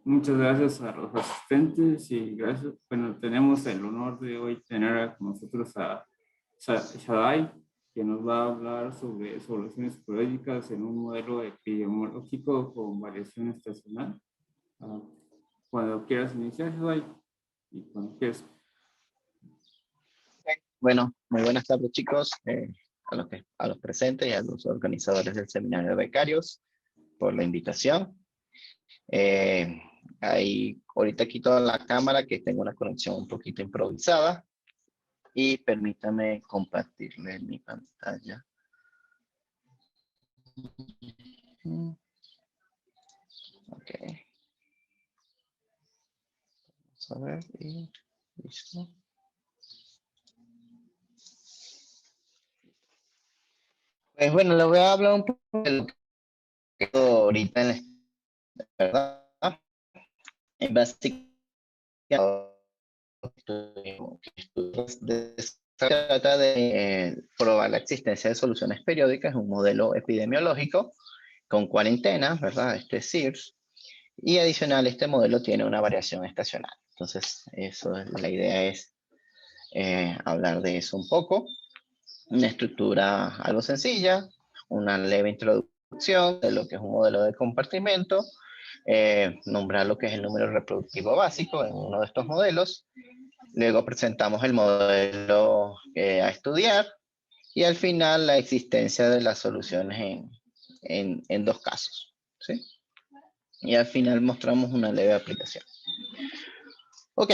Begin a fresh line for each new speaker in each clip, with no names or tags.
Muchas gracias a los asistentes y gracias. Bueno, tenemos el honor de hoy tener con nosotros a Shadai, que nos va a hablar sobre soluciones periódicas en un modelo epidemiológico con variación estacional. Cuando quieras iniciar, Shadai, y cuando quieras.
Bueno, muy buenas tardes, chicos, a los presentes y a los organizadores del seminario de becarios por la invitación. Ahorita quito la cámara, que tengo una conexión un poquito improvisada, y permítame compartirles mi pantalla. Ok. Vamos a ver y listo. Pues bueno, les voy a hablar un poco de lo que ahorita en la verdad. Básicamente, se trata de probar la existencia de soluciones periódicas en un modelo epidemiológico con cuarentena, ¿verdad? Este es SIRS. Y adicional, este modelo tiene una variación estacional. Entonces, la idea es hablar de eso un poco. Una estructura algo sencilla, una leve introducción de lo que es un modelo de compartimento, nombrar lo que es el número reproductivo básico en uno de estos modelos. Luego presentamos el modelo a estudiar y al final la existencia de las soluciones en dos casos, ¿sí? Y al final mostramos una leve aplicación. Ok,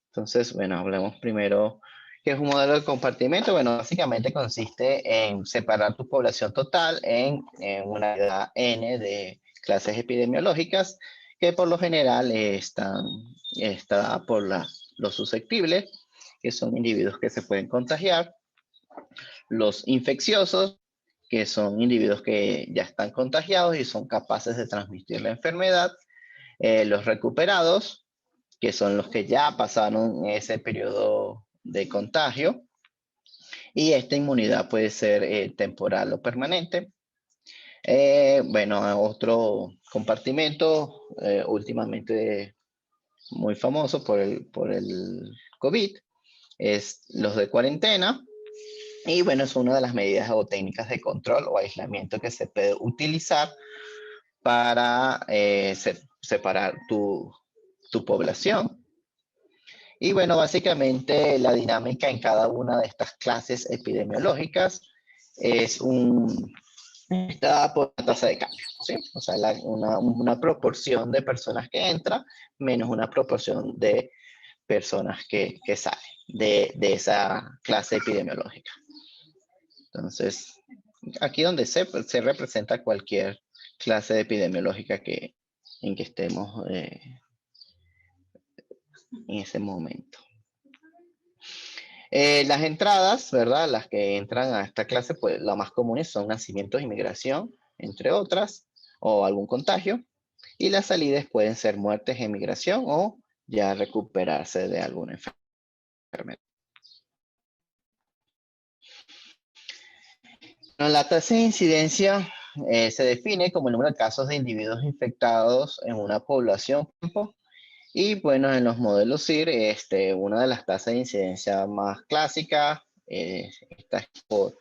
entonces, bueno, hablemos primero qué es un modelo de compartimento. Bueno, básicamente consiste en separar tu población total en una unidad N de clases epidemiológicas que por lo general está por los susceptibles, que son individuos que se pueden contagiar, los infecciosos, que son individuos que ya están contagiados y son capaces de transmitir la enfermedad, los recuperados, que son los que ya pasaron ese periodo de contagio, y esta inmunidad puede ser temporal o permanente. Bueno, otro compartimento últimamente muy famoso por el COVID es los de cuarentena. Y bueno, es una de las medidas o técnicas de control o aislamiento que se puede utilizar para separar tu población. Y bueno, básicamente la dinámica en cada una de estas clases epidemiológicas está por la tasa de cambio, ¿sí? O sea, una proporción de personas que entran menos una proporción de personas que salen de esa clase epidemiológica. Entonces, aquí donde se representa cualquier clase epidemiológica en que estemos en ese momento. Las entradas, ¿verdad? Las que entran a esta clase, pues las más comunes son nacimientos, inmigración, entre otras, o algún contagio. Y las salidas pueden ser muertes, emigración o ya recuperarse de alguna enfermedad. Bueno, la tasa de incidencia se define como el número de casos de individuos infectados en una población. Y bueno, en los modelos SIR, una de las tasas de incidencia más clásicas está por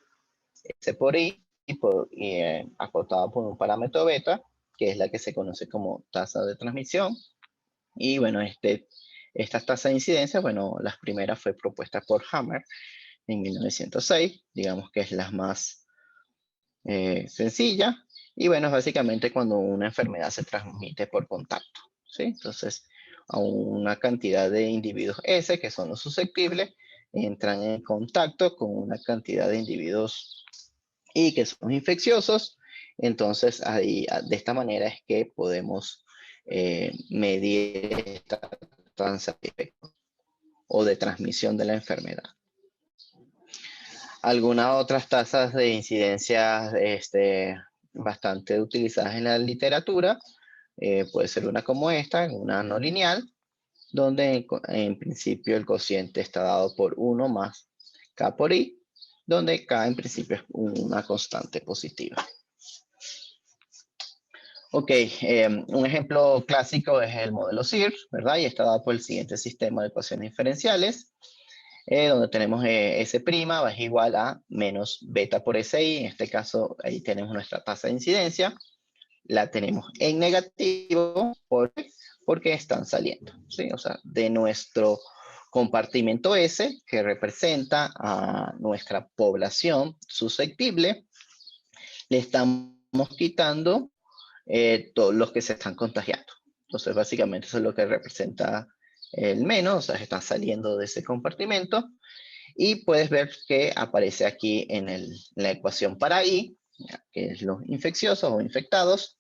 S por I y acotada por un parámetro beta, que es la que se conoce como tasa de transmisión. Y bueno, estas tasas de incidencia, bueno, las primeras fue propuesta por Hammer en 1906, digamos que es la más sencilla. Y bueno, es básicamente cuando una enfermedad se transmite por contacto, ¿sí? Entonces, a una cantidad de individuos S, que son los susceptibles, entran en contacto con una cantidad de individuos Y, que son infecciosos. Entonces, ahí, de esta manera es que podemos medir esta tasa de efecto o de transmisión de la enfermedad. Algunas otras tasas de incidencia bastante utilizadas en la literatura, puede ser una como esta, una no lineal, donde en principio el cociente está dado por 1 más K por I, donde K en principio es una constante positiva. Ok, un ejemplo clásico es el modelo SIR, ¿verdad? Y está dado por el siguiente sistema de ecuaciones diferenciales, donde tenemos S' es igual a menos beta por SI. En este caso, ahí tenemos nuestra tasa de incidencia. La tenemos en negativo porque están saliendo, ¿sí? O sea, de nuestro compartimento S, que representa a nuestra población susceptible, le estamos quitando todos los que se están contagiando. Entonces, básicamente eso es lo que representa el menos, o sea, están saliendo de ese compartimento. Y puedes ver que aparece aquí en la ecuación para I, que es los infecciosos o infectados,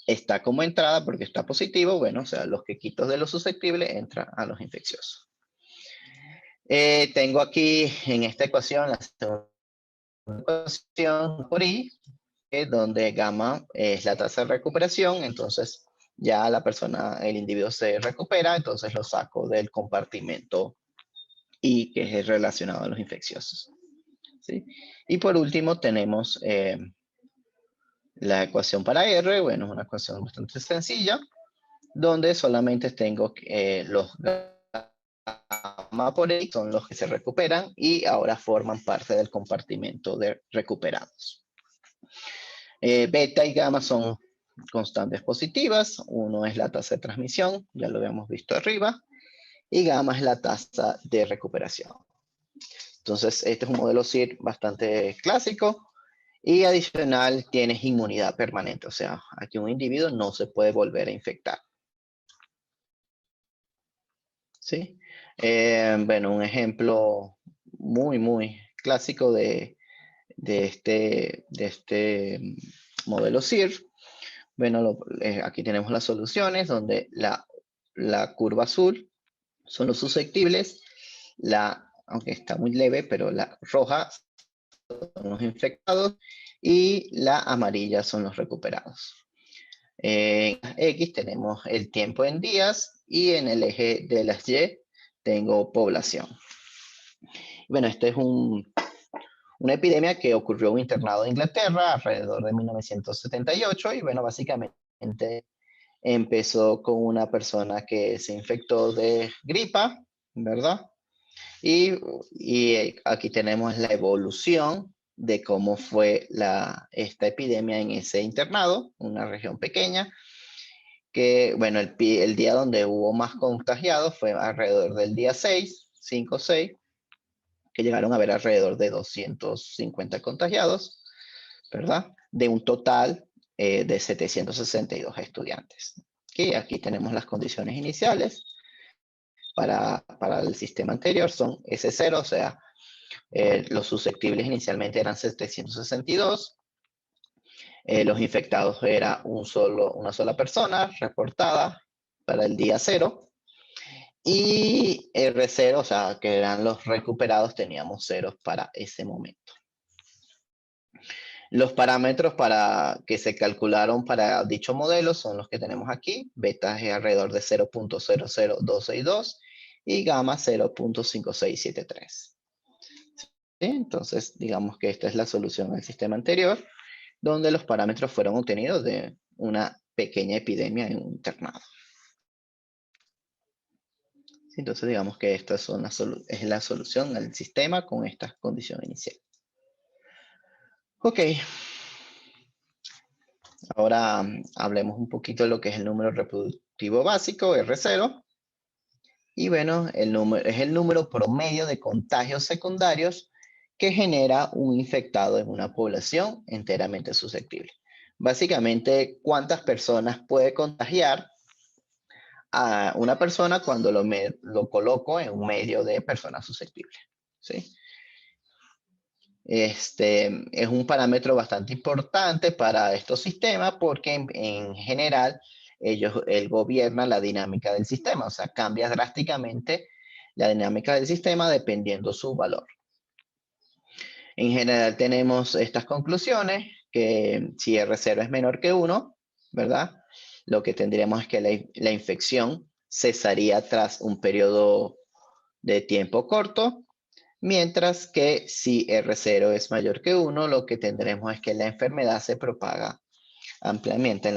está como entrada porque está positivo, bueno, o sea, los que quito de los susceptibles entran a los infecciosos. Tengo aquí en esta ecuación la segunda ecuación por I, donde gamma es la tasa de recuperación, entonces ya la persona, el individuo se recupera, entonces lo saco del compartimento I, que es relacionado a los infecciosos. ¿Sí? Y por último tenemos la ecuación para R, bueno, es una ecuación bastante sencilla, donde solamente tengo los gamma por X son los que se recuperan y ahora forman parte del compartimento de recuperados. Beta y gamma son constantes positivas. Uno es la tasa de transmisión, ya lo habíamos visto arriba, y gamma es la tasa de recuperación. Entonces, este es un modelo SIR bastante clásico y adicional tienes inmunidad permanente, o sea, aquí un individuo no se puede volver a infectar. ¿Sí? Bueno, un ejemplo muy clásico de este modelo SIR. Bueno, aquí tenemos las soluciones donde la curva azul son los susceptibles, aunque está muy leve, pero la roja son los infectados y la amarilla son los recuperados. En X tenemos el tiempo en días y en el eje de las Y tengo población. Bueno, este es una epidemia que ocurrió en un internado de Inglaterra alrededor de 1978 y bueno, básicamente empezó con una persona que se infectó de gripa, ¿verdad? Y aquí tenemos la evolución de cómo fue esta epidemia en ese internado, una región pequeña, que, bueno, el día donde hubo más contagiados fue alrededor del día 6, 5 o 6, que llegaron a haber alrededor de 250 contagiados, ¿verdad? De un total de 762 estudiantes. Y aquí tenemos las condiciones iniciales para el sistema anterior, son S0, o sea, los susceptibles inicialmente eran 762, los infectados era una sola persona reportada para el día 0, y R0, o sea, que eran los recuperados, teníamos ceros para ese momento. Los parámetros que se calcularon para dicho modelo son los que tenemos aquí. Beta es alrededor de 0.00262 y gamma 0.5673. ¿Sí? Entonces, digamos que esta es la solución al sistema anterior, donde los parámetros fueron obtenidos de una pequeña epidemia en un internado. Entonces, digamos que esta es la solución al sistema con esta condición inicial. Ok. Ahora hablemos un poquito de lo que es el número reproductivo básico, R0. Y bueno, es el número promedio de contagios secundarios que genera un infectado en una población enteramente susceptible. Básicamente, ¿cuántas personas puede contagiar a una persona cuando lo coloco en un medio de personas susceptibles? ¿Sí? Es un parámetro bastante importante para estos sistemas porque en general él gobierna la dinámica del sistema, o sea, cambia drásticamente la dinámica del sistema dependiendo su valor. En general tenemos estas conclusiones, que si R0 es menor que 1, ¿verdad? Lo que tendríamos es que la infección cesaría tras un periodo de tiempo corto, mientras que si R0 es mayor que 1, lo que tendremos es que la enfermedad se propaga ampliamente en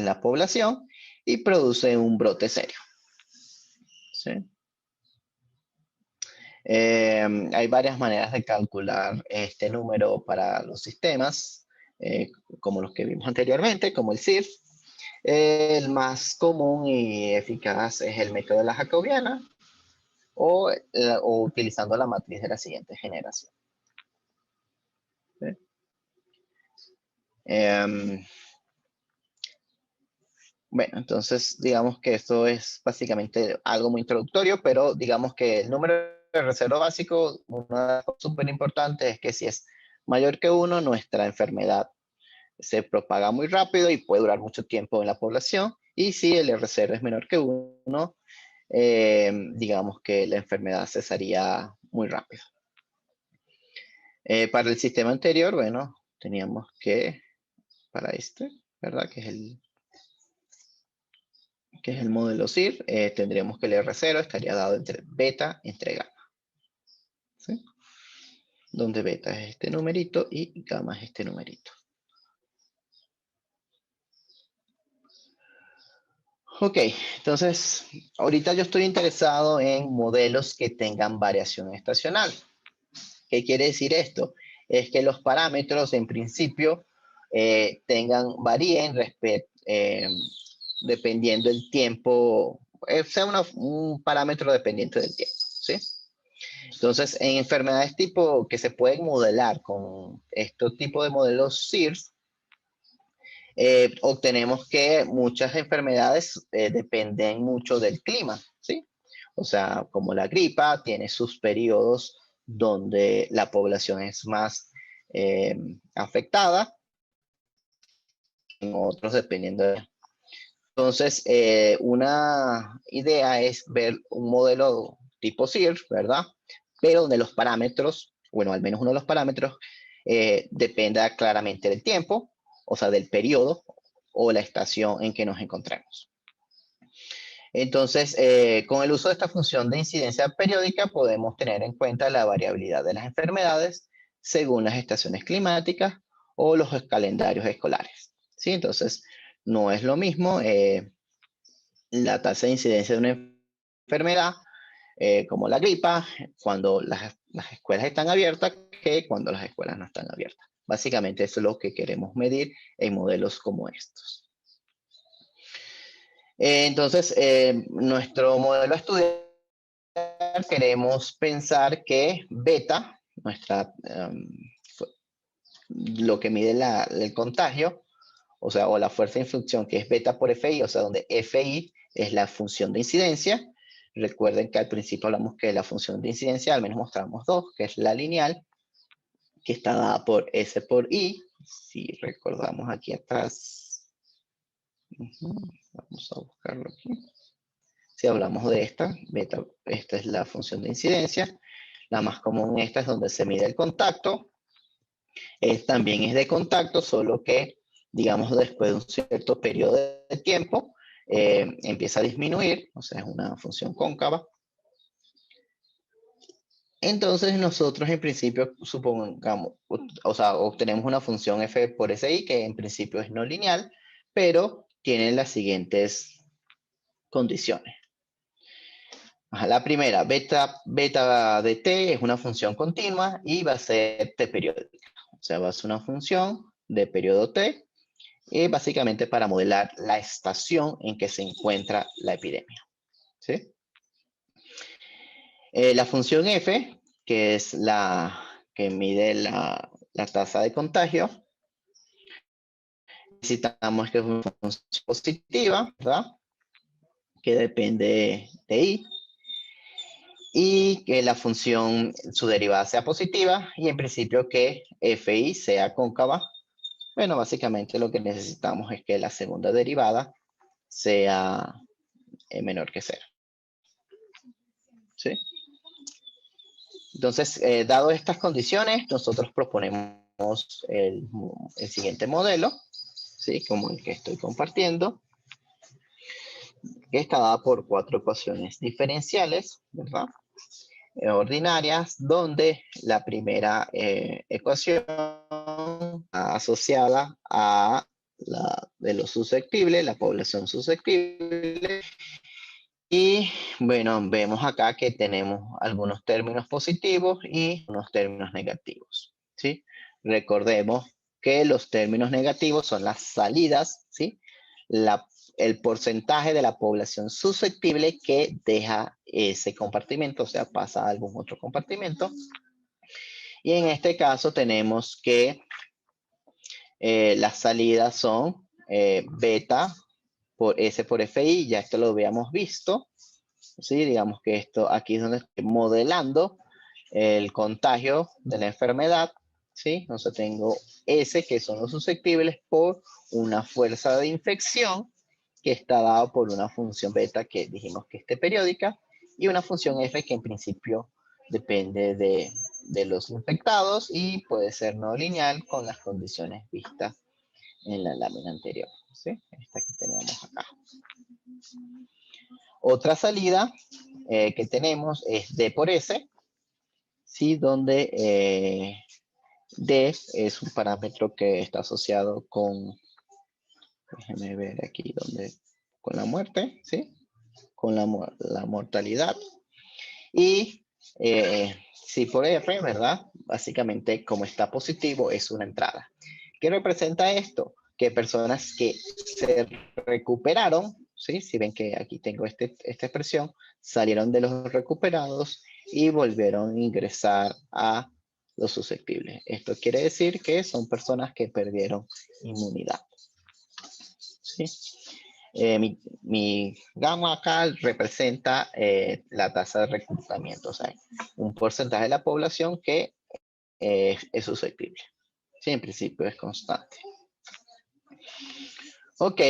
la población y produce un brote serio. ¿Sí? Hay varias maneras de calcular este número para los sistemas, como los que vimos anteriormente, como el CIR. El más común y eficaz es el método de la jacobiana o utilizando la matriz de la siguiente generación. ¿Sí? Bueno, entonces digamos que esto es básicamente algo muy introductorio, pero digamos que el número de reserva básico, una cosa súper importante es que si es mayor que 1, nuestra enfermedad se propaga muy rápido y puede durar mucho tiempo en la población. Y si el R0 es menor que 1, digamos que la enfermedad cesaría muy rápido. Para el sistema anterior, bueno, teníamos que, para este, ¿verdad? Que es el modelo CIR, tendríamos que el R0 estaría dado entre beta entre gamma. ¿Sí? Donde beta es este numerito y gamma es este numerito. Ok, entonces, ahorita yo estoy interesado en modelos que tengan variación estacional. ¿Qué quiere decir esto? Es que los parámetros, en principio, varíen dependiendo del tiempo, sea un parámetro dependiente del tiempo, ¿sí? Entonces, en enfermedades tipo que se pueden modelar con estos tipos de modelos CIRS, obtenemos que muchas enfermedades dependen mucho del clima, ¿sí? O sea, como la gripa tiene sus periodos donde la población es más afectada, en otros dependiendo de... Entonces, una idea es ver un modelo tipo CIR, ¿verdad? Pero donde los parámetros, bueno, al menos uno de los parámetros, dependa claramente del tiempo, o sea, del periodo o la estación en que nos encontremos. Entonces, con el uso de esta función de incidencia periódica, podemos tener en cuenta la variabilidad de las enfermedades según las estaciones climáticas o los calendarios escolares. ¿Sí? Entonces, no es lo mismo la tasa de incidencia de una enfermedad como la gripa cuando las escuelas están abiertas que cuando las escuelas no están abiertas. Básicamente eso es lo que queremos medir en modelos como estos. Entonces, nuestro modelo a estudiar, queremos pensar que beta, lo que mide el contagio, o sea, o la fuerza de infección, que es beta por FI, o sea, donde FI es la función de incidencia. Recuerden que al principio hablamos que la función de incidencia, al menos mostramos dos, que es la lineal, que está dada por S por I. Si recordamos aquí atrás, vamos a buscarlo aquí. Si hablamos de esta, beta, esta es la función de incidencia. La más común esta es donde se mide el contacto. También es de contacto, solo que, digamos, después de un cierto periodo de tiempo, empieza a disminuir, o sea, es una función cóncava. Entonces nosotros en principio supongamos, o sea, obtenemos una función f por SI que en principio es no lineal, pero tiene las siguientes condiciones. La primera, beta de t es una función continua y va a ser t periódica. O sea, va a ser una función de periodo t, básicamente para modelar la estación en que se encuentra la epidemia. ¿Sí? La función f, que es la que mide la tasa de contagio, necesitamos que es una función positiva, ¿verdad? Que depende de i. Y que la función, su derivada sea positiva y en principio que fi sea cóncava. Bueno, básicamente lo que necesitamos es que la segunda derivada sea menor que 0. ¿Sí? Entonces, dado estas condiciones, nosotros proponemos el siguiente modelo, ¿sí? Como el que estoy compartiendo, que está dada por 4 ecuaciones diferenciales, ¿verdad? Ordinarias, donde la primera ecuación asociada a de los susceptibles, la población susceptible. Y bueno, vemos acá que tenemos algunos términos positivos y unos términos negativos, ¿sí? Recordemos que los términos negativos son las salidas, ¿sí? El porcentaje de la población susceptible que deja ese compartimento, o sea, pasa a algún otro compartimento. Y en este caso tenemos que las salidas son beta por S por FI, ya esto lo habíamos visto, ¿sí? Digamos que esto aquí es donde estoy modelando el contagio de la enfermedad, ¿sí? Entonces tengo S, que son los susceptibles, por una fuerza de infección que está dado por una función beta que dijimos que esté periódica y una función F que en principio depende de los infectados y puede ser no lineal con las condiciones vistas en la lámina anterior, ¿sí? Esta que teníamos acá. Otra salida que tenemos es D por S, ¿sí? Donde D es un parámetro que está asociado con, déjenme ver aquí, con la muerte, ¿sí? Con la mortalidad. Y C por R, ¿verdad? Básicamente, como está positivo, es una entrada. ¿Qué representa esto? Que personas que se recuperaron, ¿sí? Si ven que aquí tengo esta expresión, salieron de los recuperados y volvieron a ingresar a los susceptibles. Esto quiere decir que son personas que perdieron inmunidad, ¿sí? Mi gamma acá representa la tasa de reclutamiento, o sea, un porcentaje de la población que es susceptible. Sí, en principio es constante. Ok,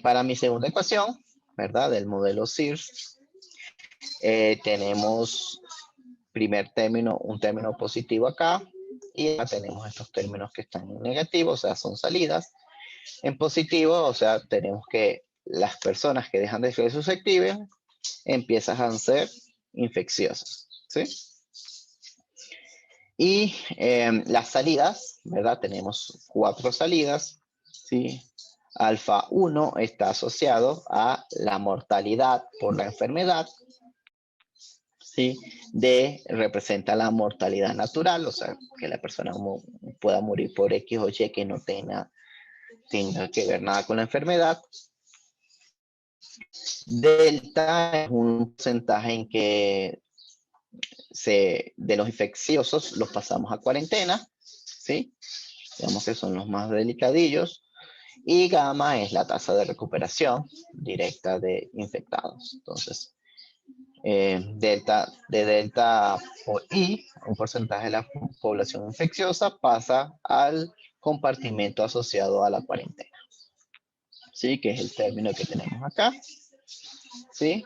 para mi segunda ecuación, ¿verdad? Del modelo SIRS, tenemos primer término, un término positivo acá, y ya tenemos estos términos que están en negativo, o sea, son salidas. En positivo, o sea, tenemos que las personas que dejan de ser susceptibles empiezan a ser infecciosas, ¿sí? Y las salidas, ¿verdad? Tenemos 4 salidas, ¿sí? Alfa 1 está asociado a la mortalidad por la enfermedad, ¿sí? D representa la mortalidad natural, o sea, que la persona pueda morir por X o Y que no tenga que ver nada con la enfermedad. Delta es un porcentaje en que de los infecciosos los pasamos a cuarentena, ¿sí? Digamos que son los más delicadillos. Y gamma es la tasa de recuperación directa de infectados. Entonces, de delta por I, un porcentaje de la población infecciosa pasa al compartimento asociado a la cuarentena, ¿sí? Que es el término que tenemos acá, ¿sí?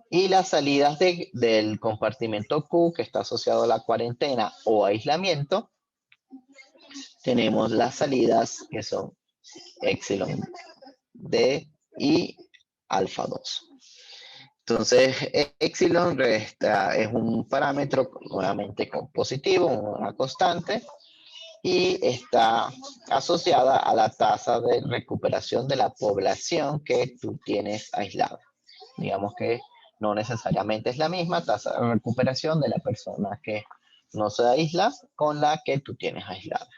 Y las salidas del compartimento Q, que está asociado a la cuarentena o aislamiento, tenemos las salidas que son epsilon D y alfa 2. Entonces, epsilon es un parámetro nuevamente positivo, una constante, y está asociada a la tasa de recuperación de la población que tú tienes aislada. Digamos que no necesariamente es la misma tasa de recuperación de la persona que no se aísla con la que tú tienes aislada,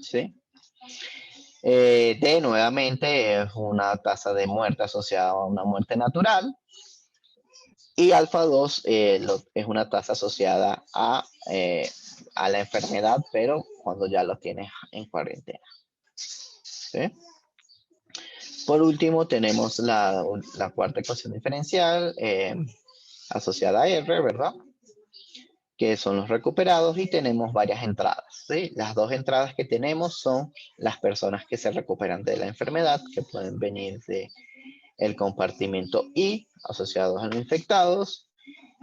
¿sí? D nuevamente es una tasa de muerte asociada a una muerte natural. Y alfa 2 es una tasa asociada a la enfermedad, pero cuando ya lo tienes en cuarentena, ¿sí? Por último, tenemos la cuarta ecuación diferencial asociada a R, ¿verdad? Que son los recuperados y tenemos varias entradas, ¿sí? Las 2 entradas que tenemos son las personas que se recuperan de la enfermedad, que pueden venir de el compartimento I, asociados a los infectados,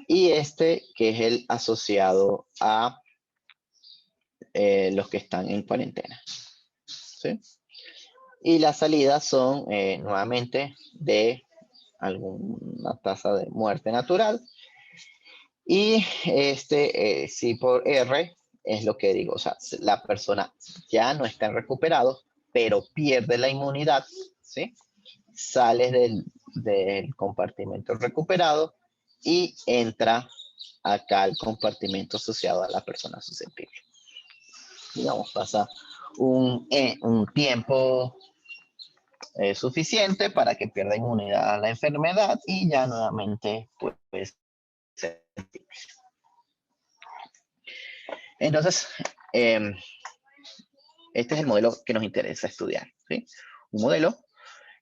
y este que es el asociado a los que están en cuarentena, ¿sí? Y las salidas son nuevamente de alguna tasa de muerte natural. Y sí por R es lo que digo, o sea, la persona ya no está en recuperado, pero pierde la inmunidad, ¿sí? Sales del compartimento recuperado y entra acá al compartimento asociado a la persona susceptible. Digamos, pasa un tiempo suficiente para que pierda inmunidad a la enfermedad y ya nuevamente pues ser. Entonces, este es el modelo que nos interesa estudiar, ¿sí? Un modelo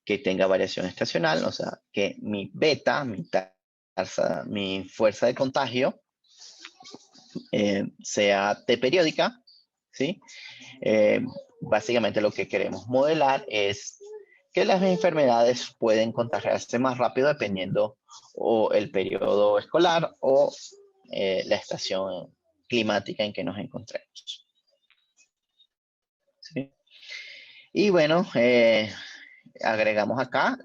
que tenga variación estacional, o sea, que mi beta, mi fuerza de contagio, sea T periódica, ¿sí? Básicamente lo que queremos modelar es que las enfermedades pueden contagiarse más rápido dependiendo o el periodo escolar o la estación climática en que nos encontremos. ¿Sí? Y bueno, agregamos acá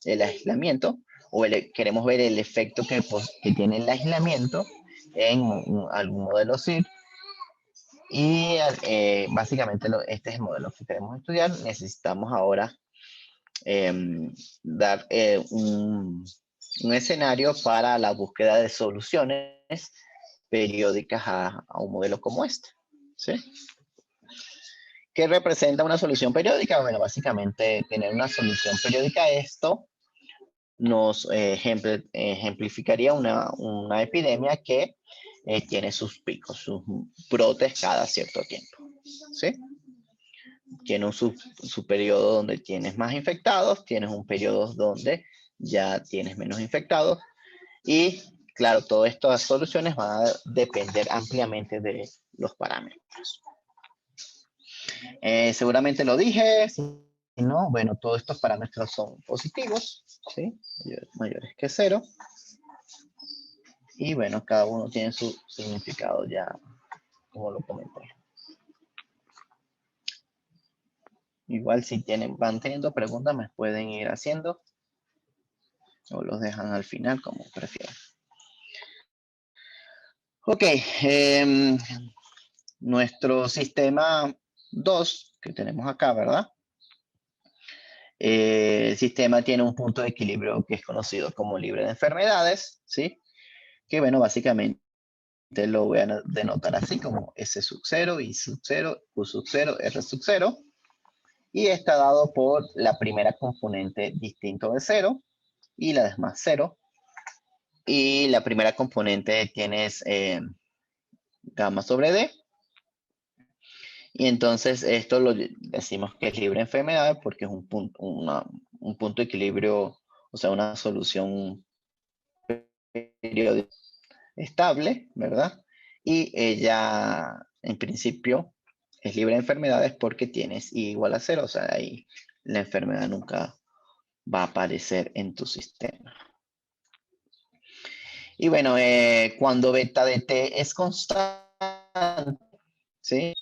el aislamiento, o queremos ver el efecto que tiene el aislamiento en algún modelo SIR. Y básicamente este es el modelo que queremos estudiar. Necesitamos ahora dar un escenario para la búsqueda de soluciones periódicas a un modelo como este. ¿Sí? ¿Qué representa una solución periódica? Bueno, básicamente tener una solución periódica, esto nos ejemplificaría una epidemia que tiene sus picos, sus brotes cada cierto tiempo. ¿Sí? Tiene su periodo donde tienes más infectados, tienes un periodo donde ya tienes menos infectados y claro, todas estas soluciones van a depender ampliamente de los parámetros. Seguramente lo dije, si no, bueno, todos estos parámetros son positivos, ¿sí? Mayores que 0. Y bueno, cada uno tiene su significado ya, como lo comenté. Igual si van teniendo preguntas, me pueden ir haciendo o los dejan al final, como prefieran. Ok, nuestro sistema 2 que tenemos acá, ¿verdad? El sistema tiene un punto de equilibrio que es conocido como libre de enfermedades, ¿sí? Que bueno, básicamente lo voy a denotar así como S sub 0, I sub 0, Q sub 0, R sub 0. Y está dado por la primera componente distinto de 0 y la demás 0. Y la primera componente tienes gamma sobre D. Y entonces esto lo decimos que es libre de enfermedades porque es un punto de equilibrio, o sea, una solución periódica estable, ¿verdad? Y ella, en principio, es libre de enfermedades porque tienes I igual a 0, o sea, ahí la enfermedad nunca va a aparecer en tu sistema. Y bueno, cuando beta de T es constante, ¿sí?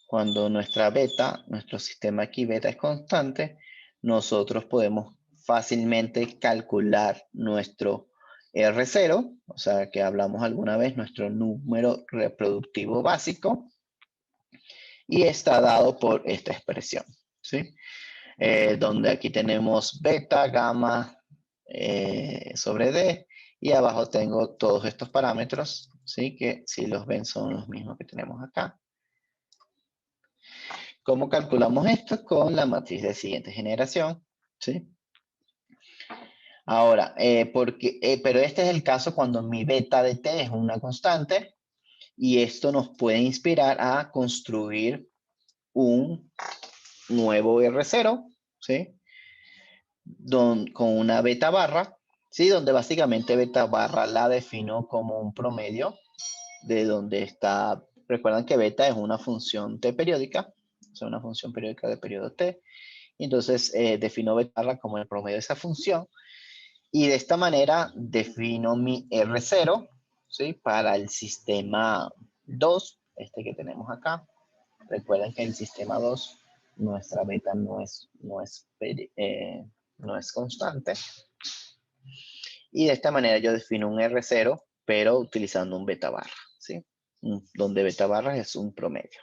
Cuando nuestra beta, nuestro sistema aquí beta es constante, nosotros podemos fácilmente calcular nuestro R0, o sea, que hablamos alguna vez, nuestro número reproductivo básico, y está dado por esta expresión, ¿sí? Donde aquí tenemos beta, gamma sobre D, y abajo tengo todos estos parámetros, ¿sí? Que si los ven son los mismos que tenemos acá. ¿Cómo calculamos esto? Con la matriz de siguiente generación, ¿sí? Ahora, pero este es el caso cuando mi beta de T es una constante y esto nos puede inspirar a construir un nuevo R0, ¿sí? Con una beta barra, ¿sí? Donde básicamente beta barra la defino como un promedio de donde está, recuerdan que beta es una función T periódica, o sea, una función periódica de periodo T. Entonces, defino beta barra como el promedio de esa función. Y de esta manera defino mi R0, ¿sí? Para el sistema 2, este que tenemos acá. Recuerden que en el sistema 2, nuestra beta no es constante. Y de esta manera yo defino un R0, pero utilizando un beta barra, ¿sí? Donde beta barra es un promedio.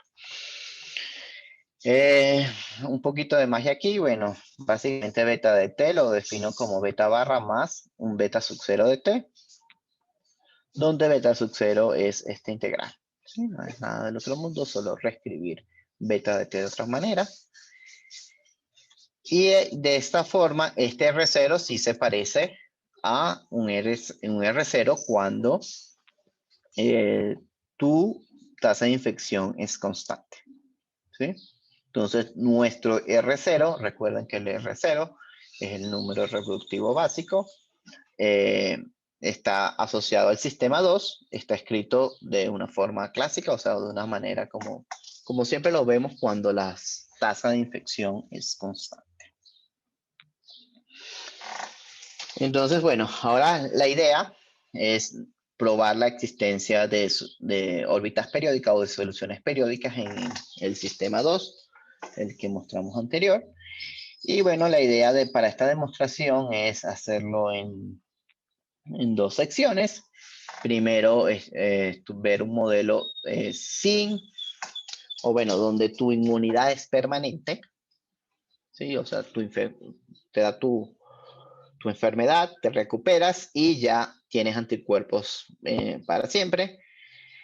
Un poquito de magia aquí, bueno, básicamente beta de t lo defino como beta barra más un beta sub 0 de t, donde beta sub 0 es esta integral. ¿Sí? No es nada del otro mundo, solo reescribir beta de t de otra manera. Y de esta forma, este R0 sí se parece a un R0 cuando tu tasa de infección es constante. ¿Sí? Entonces, nuestro R0, recuerden que el R0 es el número reproductivo básico, está asociado al sistema 2, está escrito de una forma clásica, o sea, de una manera como siempre lo vemos cuando la tasa de infección es constante. Entonces, bueno, ahora la idea es probar la existencia de órbitas periódicas o de soluciones periódicas en el sistema 2, el que mostramos anterior. Y bueno, la idea para esta demostración es hacerlo en dos secciones. Primero es ver un modelo donde tu inmunidad es permanente, ¿sí? O sea, te da tu enfermedad, te recuperas y ya tienes anticuerpos para siempre.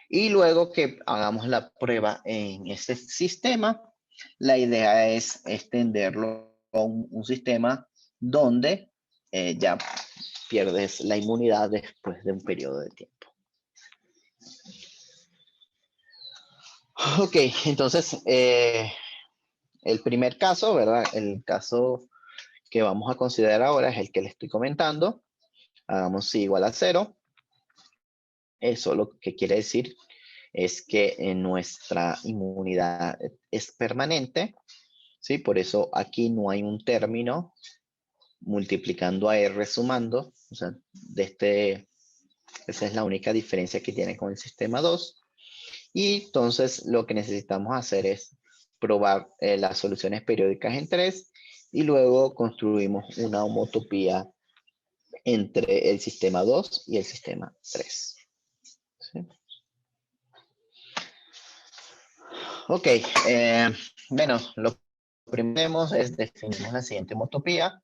Y luego que hagamos la prueba en este sistema, la idea es extenderlo a un sistema donde ya pierdes la inmunidad después de un periodo de tiempo. Ok, entonces el primer caso, ¿verdad? El caso que vamos a considerar ahora es el que le estoy comentando. Hagamos C igual a 0. Eso lo que quiere decir es que nuestra inmunidad es permanente, ¿sí? Por eso aquí no hay un término multiplicando a R sumando, o sea, esa es la única diferencia que tiene con el sistema 2. Y entonces lo que necesitamos hacer es probar las soluciones periódicas en 3 y luego construimos una homotopía entre el sistema 2 y el sistema 3. ¿Sí? Ok, bueno, lo primero es definir la siguiente homotopía.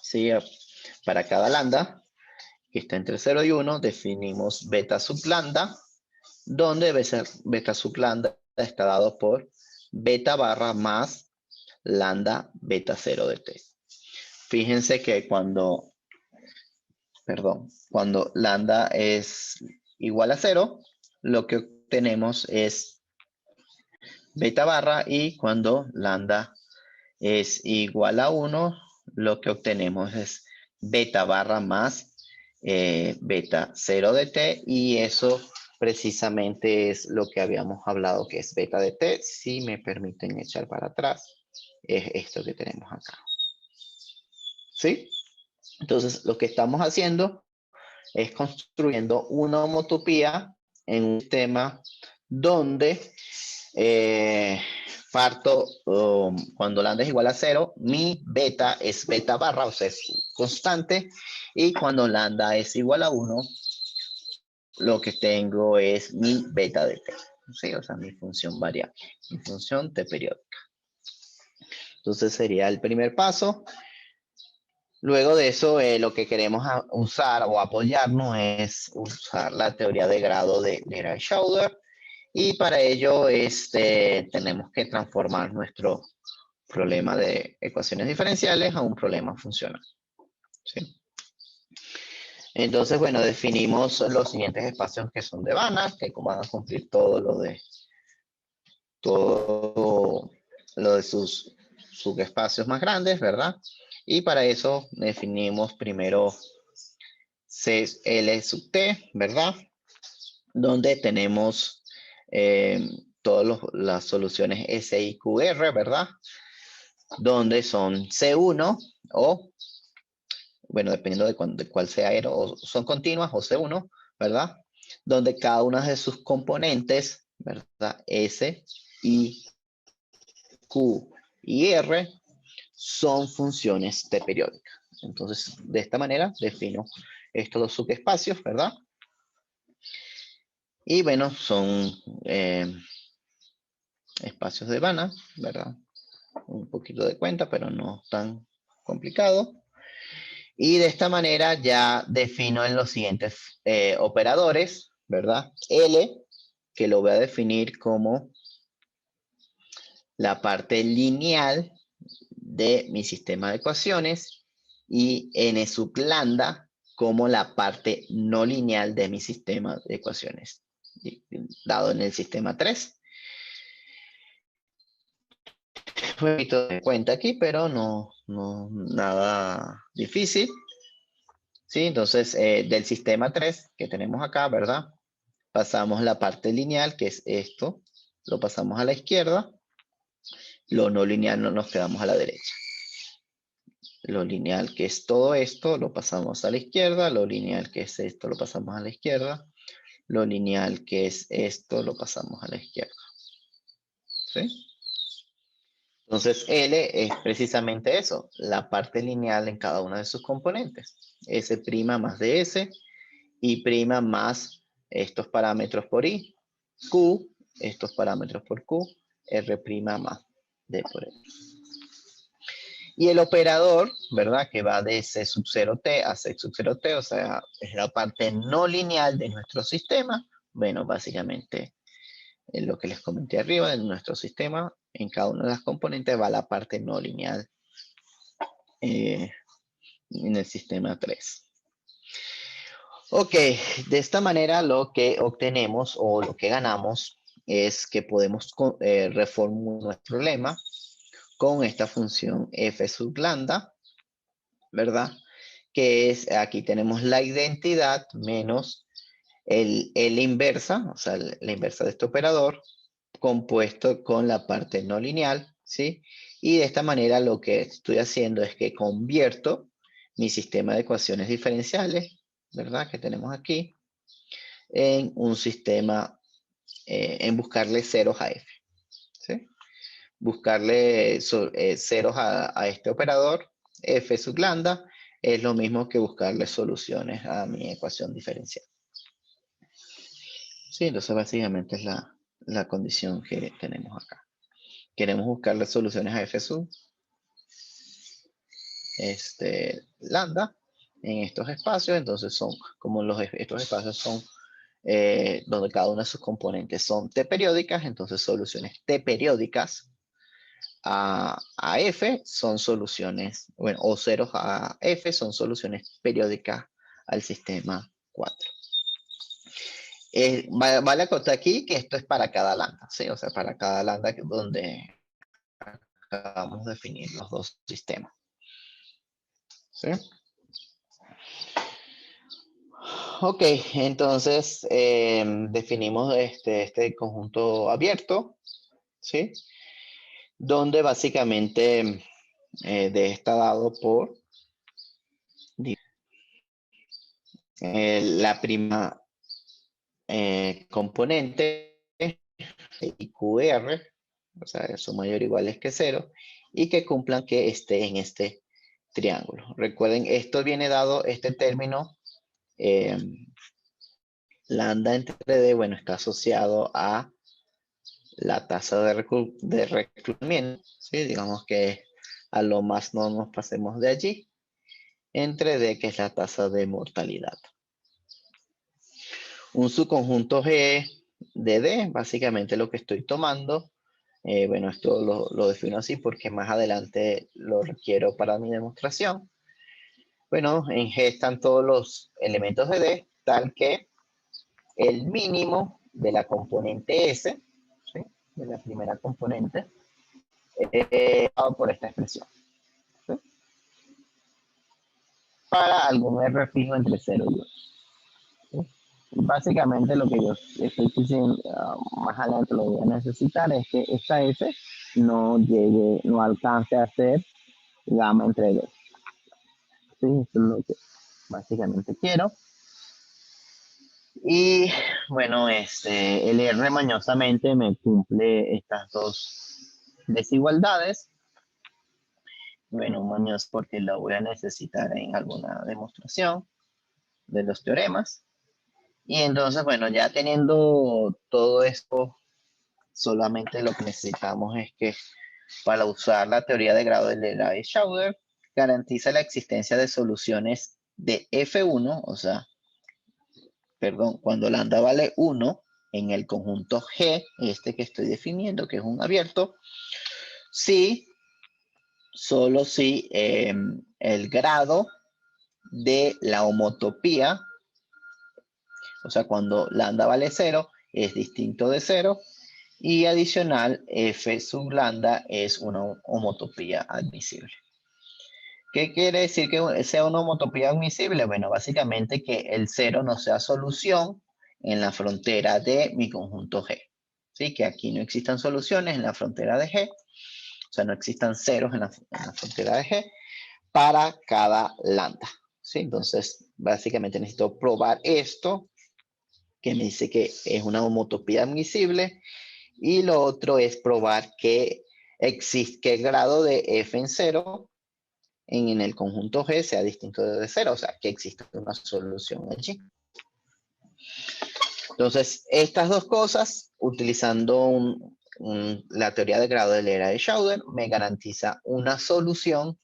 ¿Sí? Para cada lambda, que está entre 0 y 1, definimos beta sub lambda, donde beta sub lambda está dado por beta barra más lambda beta 0 de t. Fíjense que cuando lambda es igual a 0, lo que obtenemos es beta barra, y cuando lambda es igual a 1, lo que obtenemos es beta barra más beta 0 de t, y eso precisamente es lo que habíamos hablado que es beta de t. Si me permiten echar para atrás, es esto que tenemos acá. ¿Sí? Entonces, lo que estamos haciendo es construyendo una homotopía en un sistema donde parto cuando lambda es igual a 0, mi beta es beta barra, o sea, es constante, y cuando lambda es igual a 1, lo que tengo es mi beta de t, ¿sí? O sea, mi función variable, mi función t periódica. Entonces sería el primer paso. Luego de eso, lo que queremos usar o apoyarnos es usar la teoría de grado de Schauder, y para ello tenemos que transformar nuestro problema de ecuaciones diferenciales a un problema funcional. ¿Sí? Entonces, bueno, definimos los siguientes espacios que son de Banach, que van a cumplir todo lo de sus subespacios más grandes, ¿verdad? Y para eso definimos primero CL sub t, ¿verdad? Donde tenemos todas las soluciones SIQR, ¿verdad? Donde son C1 o, bueno, dependiendo de cuál sea, o son continuas o C1, ¿verdad? Donde cada una de sus componentes, ¿verdad? S, I, Q y R son funciones T periódicas. Entonces, de esta manera defino estos dos subespacios, ¿verdad? Y bueno, son espacios de Banach, ¿verdad? Un poquito de cuenta, pero no tan complicado. Y de esta manera ya defino en los siguientes operadores, ¿verdad? L, que lo voy a definir como la parte lineal de mi sistema de ecuaciones, y n sub lambda como la parte no lineal de mi sistema de ecuaciones, dado en el sistema 3. Un poquito de cuenta aquí, pero no nada difícil. ¿Sí? Entonces, del sistema 3 que tenemos acá, ¿verdad? Pasamos la parte lineal, que es esto, lo pasamos a la izquierda. Lo no lineal nos quedamos a la derecha. Lo lineal, que es todo esto, lo pasamos a la izquierda. Lo lineal, que es esto, lo pasamos a la izquierda. Lo lineal, que es esto, lo pasamos a la izquierda. ¿Sí? Entonces, L es precisamente eso, la parte lineal en cada una de sus componentes. S' más de S, I' más estos parámetros por I, Q, estos parámetros por Q, R' más D por L. Y el operador, ¿verdad? Que va de C sub 0T a C sub 0T, o sea, es la parte no lineal de nuestro sistema. Bueno, básicamente lo que les comenté arriba de nuestro sistema, en cada una de las componentes va la parte no lineal en el sistema 3. Ok, de esta manera lo que obtenemos o lo que ganamos es que podemos reformular nuestro lema con esta función f sub lambda, ¿verdad? Que es, aquí tenemos la identidad menos el inversa, o sea, la inversa de este operador, compuesto con la parte no lineal, ¿sí? Y de esta manera lo que estoy haciendo es que convierto mi sistema de ecuaciones diferenciales, ¿verdad? Que tenemos aquí, en un sistema, en buscarle ceros a f, ¿sí? Buscarle ceros a este operador, f sub lambda, es lo mismo que buscarle soluciones a mi ecuación diferencial. Sí, entonces básicamente es la condición que tenemos acá. Queremos buscarle soluciones a f sub lambda en estos espacios, entonces son como estos espacios son donde cada una de sus componentes son t periódicas, entonces soluciones t periódicas a f son soluciones, bueno, o ceros a f son soluciones periódicas al sistema 4. Vale acotar aquí que esto es para cada lambda, ¿sí? O sea, para cada lambda donde acabamos de definir los dos sistemas. ¿Sí? Ok, entonces definimos este conjunto abierto, ¿sí? Donde básicamente D está dado por la prima componente IQR, o sea, su mayor o igual es que 0, y que cumplan que esté en este triángulo. Recuerden, esto viene dado, este término, lambda entre D, bueno, está asociado a la tasa de reclutamiento, ¿sí? Digamos que a lo más no nos pasemos de allí, entre D, que es la tasa de mortalidad. Un subconjunto G de D, básicamente lo que estoy tomando, bueno, esto lo defino así porque más adelante lo requiero para mi demostración. Bueno, en G están todos los elementos de D, tal que el mínimo de la componente S, ¿sí? De la primera componente, por esta expresión, ¿sí? Para algún R fijo entre 0 y 1. ¿Sí? Básicamente lo que yo estoy diciendo, más adelante lo voy a necesitar, es que esta S no alcance a ser gamma entre 2. ¿Sí? Eso es lo que básicamente quiero. Y bueno, el R mañosamente me cumple estas dos desigualdades. Bueno, mañoso porque lo voy a necesitar en alguna demostración de los teoremas. Y entonces, bueno, ya teniendo todo esto solamente lo que necesitamos es que para usar la teoría de grado de Lerard-Schauder, garantiza la existencia de soluciones de F1, o sea, perdón, cuando lambda vale 1 en el conjunto G, este que estoy definiendo, que es un abierto, si, solo si el grado de la homotopía, o sea, cuando lambda vale 0, es distinto de 0, y adicional, F sub lambda es una homotopía admisible. ¿Qué quiere decir que sea una homotopía admisible? Bueno, básicamente que el 0 no sea solución en la frontera de mi conjunto G. ¿Sí? Que aquí no existan soluciones en la frontera de G, o sea, no existan ceros en la frontera de G para cada lambda. ¿Sí? Entonces, básicamente necesito probar esto, que me dice que es una homotopía admisible, y lo otro es probar que existe, que el grado de F en 0 en el conjunto G sea distinto de 0, o sea, que existe una solución allí. Entonces, estas dos cosas, utilizando la teoría de grado de Lerard-Schauder, me garantiza una solución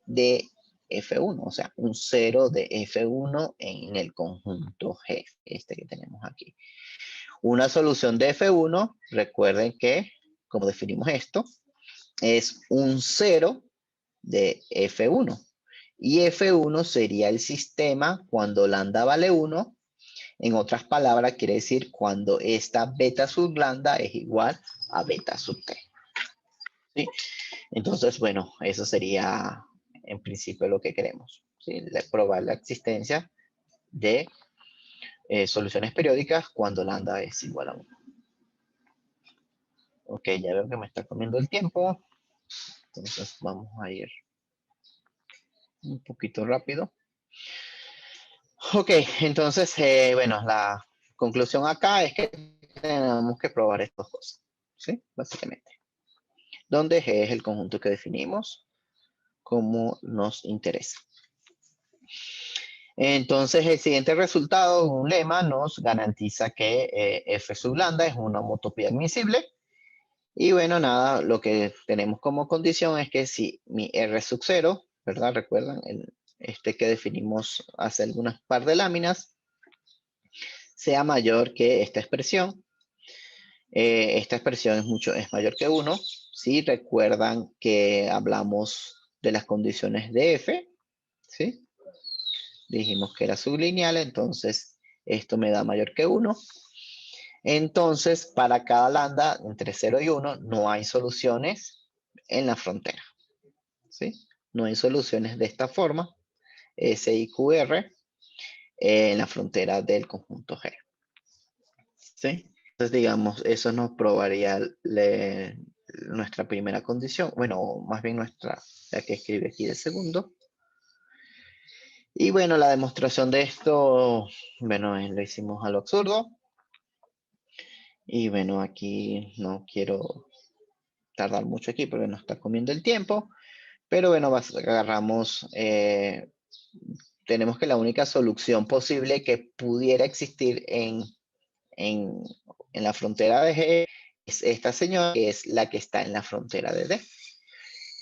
de F1, o sea, un 0 de F1 en el conjunto G, este que tenemos aquí. Una solución de F1, recuerden que, como definimos esto, es un 0 de F1. Y F1 sería el sistema cuando lambda vale 1. En otras palabras, quiere decir cuando esta beta sub lambda es igual a beta sub t. ¿Sí? Entonces, bueno, eso sería en principio lo que queremos. ¿Sí? Probar la existencia de soluciones periódicas cuando lambda es igual a 1. Ok, ya veo que me está comiendo el tiempo. Entonces vamos a ir un poquito rápido. Ok, entonces, bueno, la conclusión acá es que tenemos que probar estas cosas, ¿sí? Básicamente. Donde G es el conjunto que definimos como nos interesa. Entonces, el siguiente resultado, un lema, nos garantiza que F sub lambda es una homotopía admisible. Y bueno, nada, lo que tenemos como condición es que si mi R sub 0, ¿verdad? Recuerdan, este que definimos hace algunas par de láminas, sea mayor que esta expresión. Esta expresión es mayor que 1. Si recuerdan que hablamos de las condiciones de F, ¿sí? Dijimos que era sublineal, entonces esto me da mayor que 1. Entonces, para cada lambda entre 0 y 1, no hay soluciones en la frontera, ¿sí? No hay soluciones de esta forma, S y QR, en la frontera del conjunto G, ¿sí? Entonces, digamos, eso nos probaría nuestra primera condición, bueno, más bien la que escribe aquí de segundo. Y bueno, la demostración de esto, bueno, lo hicimos a lo absurdo. Y bueno, aquí no quiero tardar mucho aquí porque nos está comiendo el tiempo. Pero bueno, agarramos, tenemos que la única solución posible que pudiera existir en la frontera de G es esta señora, que es la que está en la frontera de D.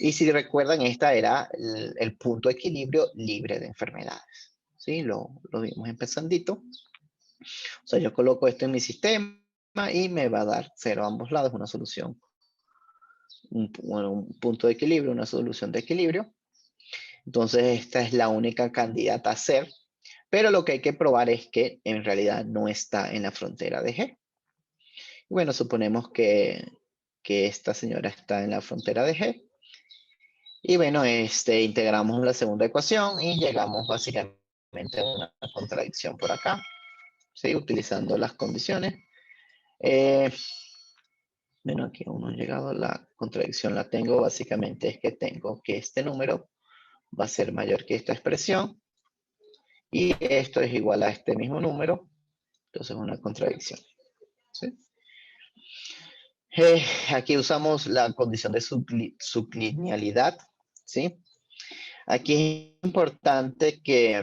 Y si recuerdan, esta era el punto de equilibrio libre de enfermedades. ¿Sí? Lo vimos empezandito. O sea, yo coloco esto en mi sistema y me va a dar 0 a ambos lados, una solución. Un punto de equilibrio, una solución de equilibrio. Entonces, esta es la única candidata a ser. Pero lo que hay que probar es que en realidad no está en la frontera de G. Bueno, suponemos que esta señora está en la frontera de G. Y bueno, integramos la segunda ecuación y llegamos básicamente a una contradicción por acá, ¿sí? Utilizando las condiciones. Bueno, aquí aún no ha llegado. La contradicción la tengo, básicamente es que tengo que este número va a ser mayor que esta expresión. Y esto es igual a este mismo número. Entonces es una contradicción, ¿sí? Aquí usamos la condición de sublinealidad, ¿sí? Aquí es importante que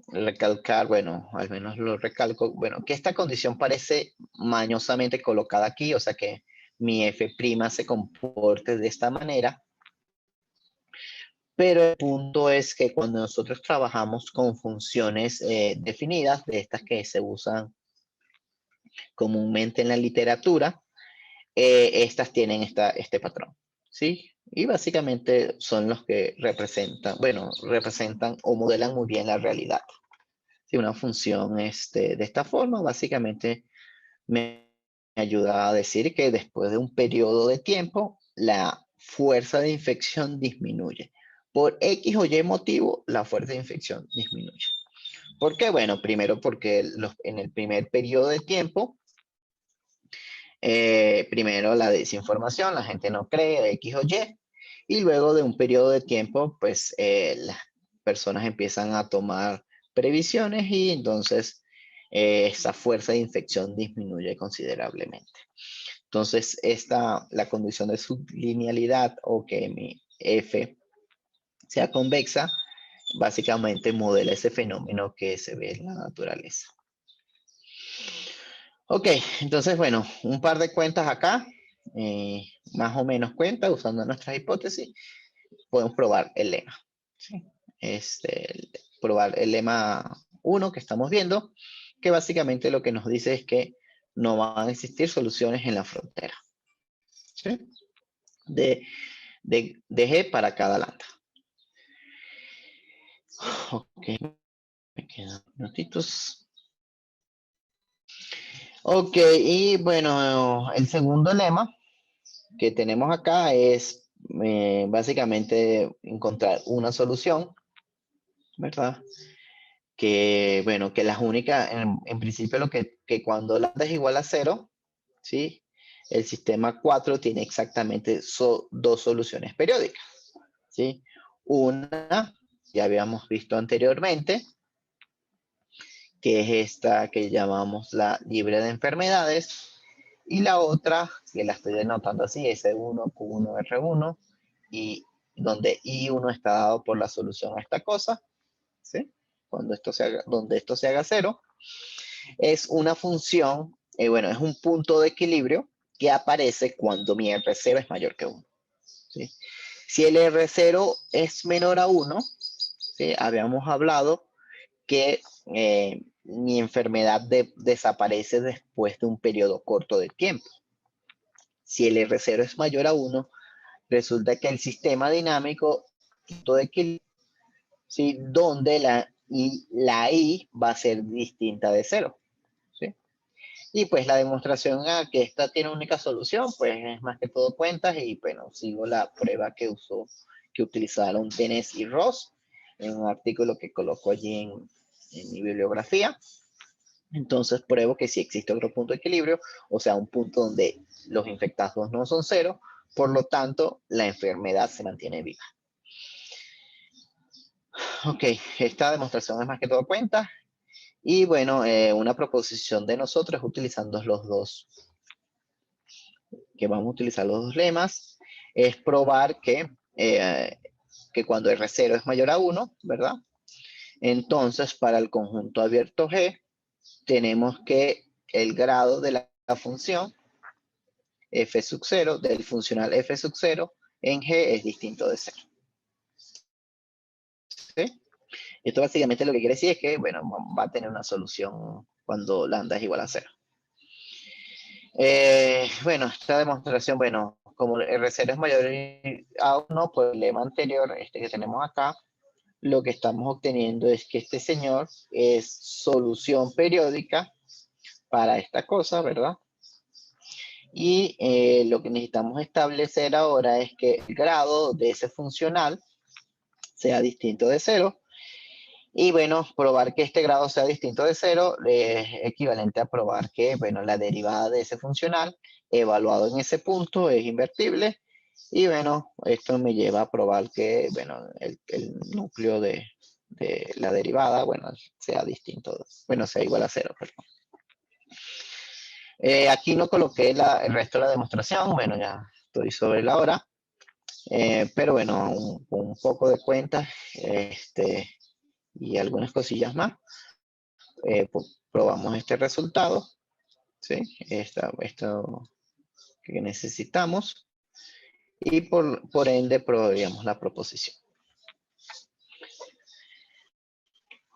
recalcar, bueno, al menos lo recalco, bueno, que esta condición parece mañosamente colocada aquí, o sea que mi f' se comporte de esta manera, pero el punto es que cuando nosotros trabajamos con funciones definidas, de estas que se usan comúnmente en la literatura, estas tienen este patrón, ¿sí? Y básicamente son los que representan, bueno, representan o modelan muy bien la realidad. Si una función de esta forma, básicamente me ayuda a decir que después de un periodo de tiempo, la fuerza de infección disminuye. Por X o Y motivo, la fuerza de infección disminuye. ¿Por qué? Bueno, primero porque en el primer periodo de tiempo, primero la desinformación, la gente no cree X o Y, y luego de un periodo de tiempo, pues las personas empiezan a tomar previsiones y entonces esa fuerza de infección disminuye considerablemente. Entonces, la condición de sublinealidad o que mi F sea convexa, básicamente modela ese fenómeno que se ve en la naturaleza. Ok, entonces, bueno, un par de cuentas acá, más o menos cuentas, usando nuestras hipótesis, podemos probar el lema. ¿Sí? Probar el lema 1 que estamos viendo, que básicamente lo que nos dice es que no van a existir soluciones en la frontera. ¿Sí? De G para cada lambda. Ok, me quedan minutitos. Ok, y bueno, el segundo lema que tenemos acá es básicamente encontrar una solución, ¿verdad? Que, bueno, que las únicas, en principio, que cuando lambda es igual a 0, ¿sí? El sistema 4 tiene exactamente dos soluciones periódicas, ¿sí? Una, ya habíamos visto anteriormente, que es esta que llamamos la libre de enfermedades, y la otra, que la estoy denotando así, S1, Q1, R1, y donde I1 está dado por la solución a esta cosa, ¿sí? Donde esto se haga 0, es una función, bueno, es un punto de equilibrio que aparece cuando mi R0 es mayor que 1. ¿Sí? Si el R0 es menor a 1, ¿sí? Habíamos hablado que mi enfermedad desaparece después de un periodo corto de tiempo. Si el R0 es mayor a 1, resulta que el sistema dinámico de equilibrio, ¿sí? Donde la I va a ser distinta de 0. ¿Sí? Y pues la demostración a que esta tiene única solución, pues es más que todo cuentas y bueno, sigo la prueba que utilizaron Dennis y Ross en un artículo que coloco allí en mi bibliografía. Entonces pruebo que sí existe otro punto de equilibrio, o sea, un punto donde los infectados no son 0, por lo tanto, la enfermedad se mantiene viva. Ok, esta demostración es más que todo cuenta. Y bueno, una proposición de nosotros utilizando los dos, que vamos a utilizar los dos lemas, es probar que cuando R0 es mayor a 1, ¿verdad? Entonces, para el conjunto abierto G, tenemos que el grado de la función f sub 0, del funcional f sub 0, en G es distinto de 0. ¿Sí? Esto básicamente lo que quiere decir es que, bueno, va a tener una solución cuando lambda es igual a 0. Bueno, esta demostración, bueno, como R0 es mayor a 1, pues el lema anterior, que tenemos acá, lo que estamos obteniendo es que este señor es solución periódica para esta cosa, ¿verdad? Y lo que necesitamos establecer ahora es que el grado de ese funcional sea distinto de 0. Y bueno, probar que este grado sea distinto de 0 es equivalente a probar que, bueno, la derivada de ese funcional evaluado en ese punto es invertible. Y bueno, esto me lleva a probar que, bueno, el núcleo de la derivada, bueno, sea distinto, bueno, sea igual a 0, perdón. Aquí no coloqué el resto de la demostración, bueno, ya estoy sobre la hora. Pero bueno, un poco de cuentas, y algunas cosillas más. Probamos este resultado, ¿sí? Esto que necesitamos, y por ende probaríamos la proposición.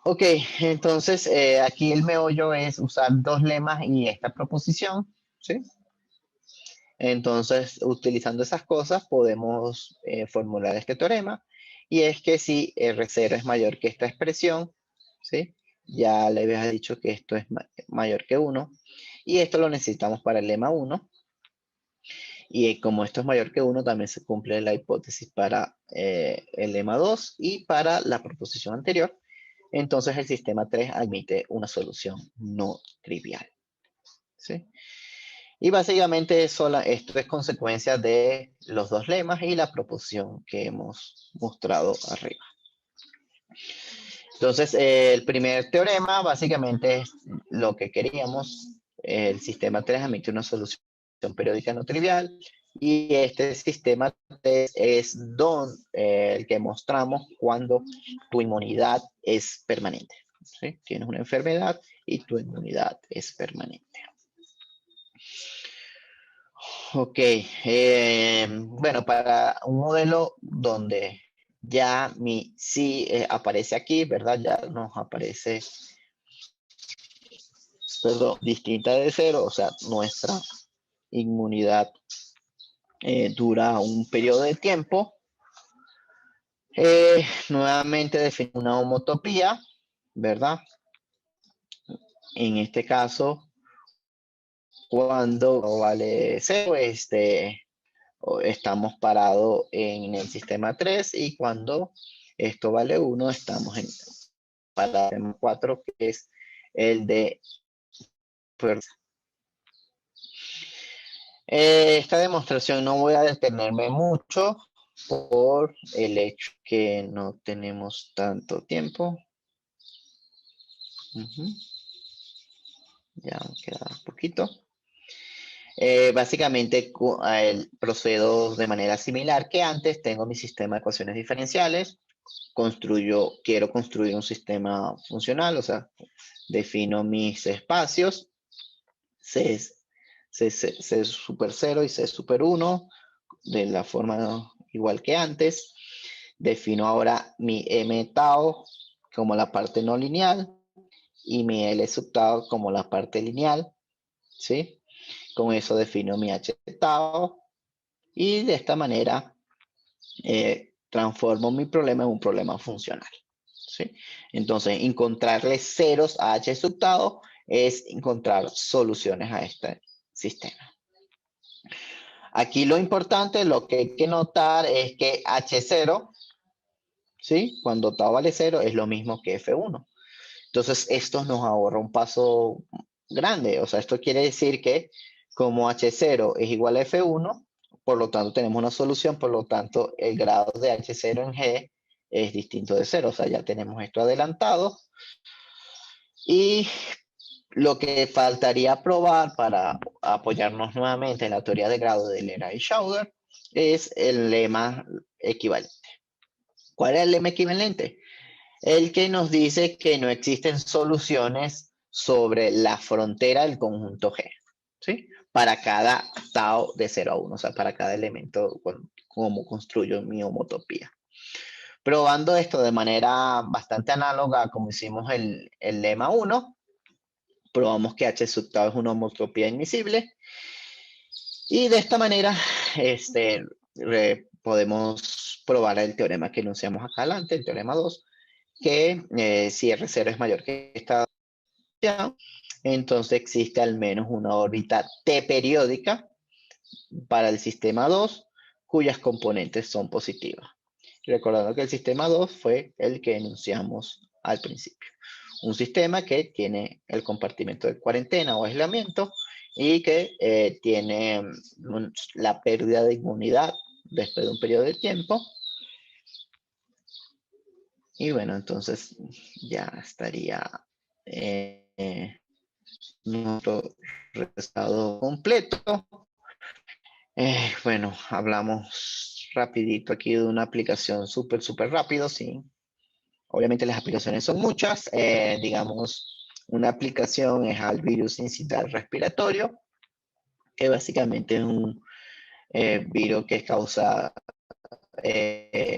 Ok, entonces aquí el meollo es usar dos lemas y esta proposición, ¿sí? Entonces, utilizando esas cosas, podemos formular este teorema, y es que si R0 es mayor que esta expresión, ¿sí? Ya le había dicho que esto es mayor que 1, y esto lo necesitamos para el lema 1, y como esto es mayor que 1, también se cumple la hipótesis para el lema 2 y para la proposición anterior. Entonces el sistema 3 admite una solución no trivial, ¿sí? Y básicamente esto es consecuencia de los dos lemas y la proposición que hemos mostrado arriba. Entonces, el primer teorema básicamente es lo que queríamos. El sistema 3 admite una solución periódica no trivial, y este sistema 3 es el que mostramos cuando tu inmunidad es permanente, ¿sí? Tienes una enfermedad y tu inmunidad es permanente. Ok, bueno, para un modelo donde ya mi sí aparece aquí, ¿verdad? Ya nos aparece, perdón, distinta de 0, o sea, nuestra inmunidad dura un periodo de tiempo. Nuevamente defino una homotopía, ¿verdad? En este caso, cuando vale 0, estamos parados en el sistema 3, y cuando esto vale 1, estamos para el 4, que es el de fuerza. Esta demostración no voy a detenerme mucho por el hecho que no tenemos tanto tiempo. Ya queda poquito. Básicamente procedo de manera similar que antes. Tengo mi sistema de ecuaciones diferenciales, quiero construir un sistema funcional, o sea, defino mis espacios, C super 0 y C super 1, de la forma igual que antes. Defino ahora mi M tau como la parte no lineal y mi L sub tau como la parte lineal, ¿sí? Con eso defino mi H tau, y de esta manera transformo mi problema en un problema funcional, ¿sí? Entonces, encontrarle ceros a H sub tau es encontrar soluciones a este sistema. Aquí lo importante, lo que hay que notar es que H0, ¿sí? Cuando tau vale 0, es lo mismo que F1. Entonces, esto nos ahorra un paso grande. O sea, esto quiere decir que como H0 es igual a F1, por lo tanto tenemos una solución, por lo tanto el grado de H0 en G es distinto de 0. O sea, ya tenemos esto adelantado. Y lo que faltaría probar para apoyarnos nuevamente en la teoría de grado de Lera y Schauder es el lema equivalente. ¿Cuál es el lema equivalente? El que nos dice que no existen soluciones sobre la frontera del conjunto G, ¿sí? Para cada tau de 0 a 1, o sea, para cada elemento, como construyo mi homotopía. Probando esto de manera bastante análoga como hicimos el lema 1, probamos que H sub tau es una homotopía admisible, y de esta manera podemos probar el teorema que enunciamos acá adelante, el teorema 2, que si R0 es mayor que esta, entonces existe al menos una órbita T periódica para el sistema 2 cuyas componentes son positivas. Recordando que el sistema 2 fue el que enunciamos al principio. Un sistema que tiene el compartimento de cuarentena o aislamiento y que tiene la pérdida de inmunidad después de un periodo de tiempo. Y bueno, entonces ya estaría nuestro resultado completo. Bueno, hablamos rapidito aquí de una aplicación súper rápido, sí. Obviamente las aplicaciones son muchas. Digamos, una aplicación es al virus incital respiratorio, que básicamente es un virus que causa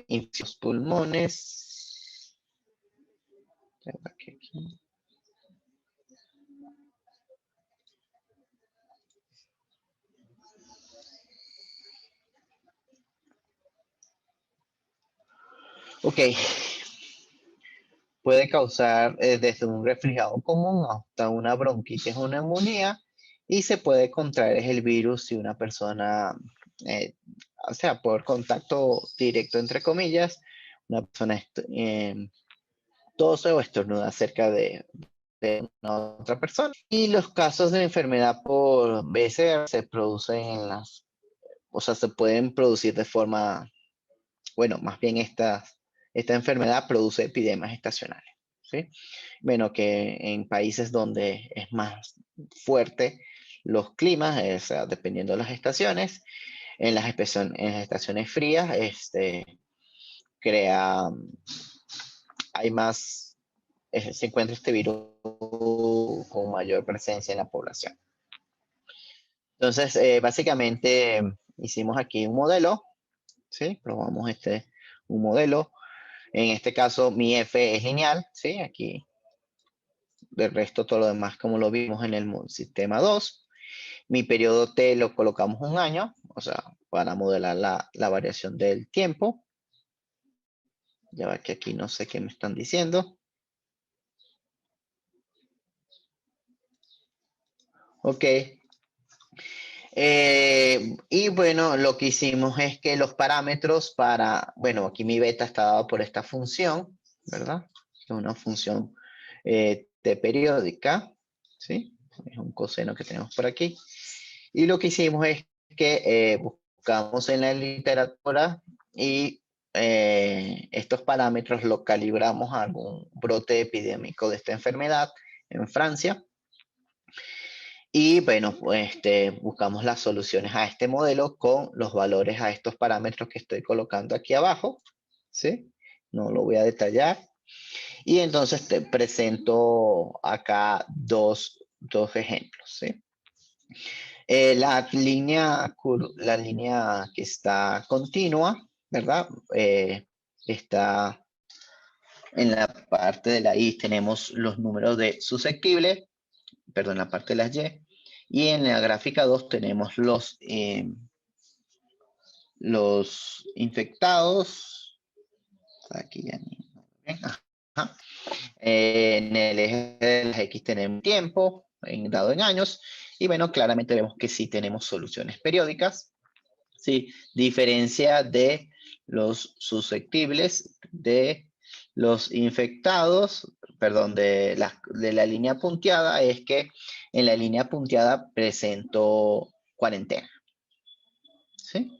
infecciones pulmones. Ok, puede causar desde un resfriado común hasta una bronquitis o neumonía, y se puede contraer el virus si una persona, eh, o sea, por contacto directo, entre comillas, una persona tose o estornuda cerca de una otra persona. Y los casos de enfermedad por BCR se producen o sea, se pueden producir de forma, bueno, más bien esta enfermedad produce epidemias estacionales, ¿sí? Bueno, que en países donde es más fuerte los climas, o sea, dependiendo de las estaciones, en las estaciones frías, crea, hay más, se encuentra este virus con mayor presencia en la población. Entonces, básicamente hicimos aquí un modelo, ¿sí? Probamos un modelo. En este caso, mi F es lineal, ¿sí? Aquí, del resto, todo lo demás como lo vimos en el sistema 2. Mi periodo T lo colocamos un año, o sea, para modelar la variación del tiempo. Ya va que aquí no sé qué me están diciendo. Ok. Y bueno, lo que hicimos es que los parámetros bueno, aquí mi beta está dado por esta función, ¿verdad? Es una función T periódica, ¿sí? Es un coseno que tenemos por aquí. Y lo que hicimos es que buscamos en la literatura y estos parámetros los calibramos a algún brote epidémico de esta enfermedad en Francia. Y bueno, pues buscamos las soluciones a este modelo con los valores a estos parámetros que estoy colocando aquí abajo, ¿sí? No lo voy a detallar. Y entonces te presento acá dos ejemplos, ¿sí? La línea que está continua, ¿verdad? Está en la parte de la Y, tenemos los números de susceptibles, perdón, la parte de las Y. Y en la gráfica 2 tenemos los infectados. Aquí ya ni. Ajá. En el eje de las X tenemos tiempo, dado en años. Y bueno, claramente vemos que sí tenemos soluciones periódicas. Sí, diferencia de los susceptibles de los infectados, perdón, de la línea punteada, es que en la línea punteada presento cuarentena. ¿Sí?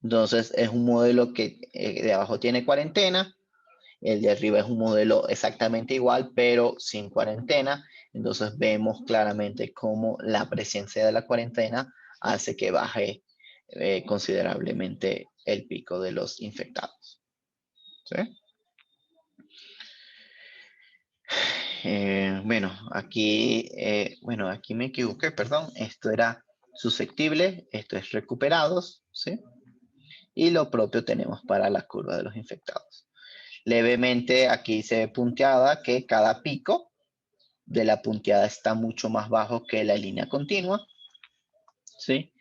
Entonces es un modelo que de abajo tiene cuarentena, el de arriba es un modelo exactamente igual, pero sin cuarentena. Entonces vemos claramente cómo la presencia de la cuarentena hace que baje considerablemente el pico de los infectados. ¿Sí? Bueno, aquí me equivoqué, perdón. Esto era susceptible, esto es recuperados, ¿sí? Y lo propio tenemos para la curva de los infectados. Levemente aquí se ve punteada que cada pico de la punteada está mucho más bajo que la línea continua, ¿sí?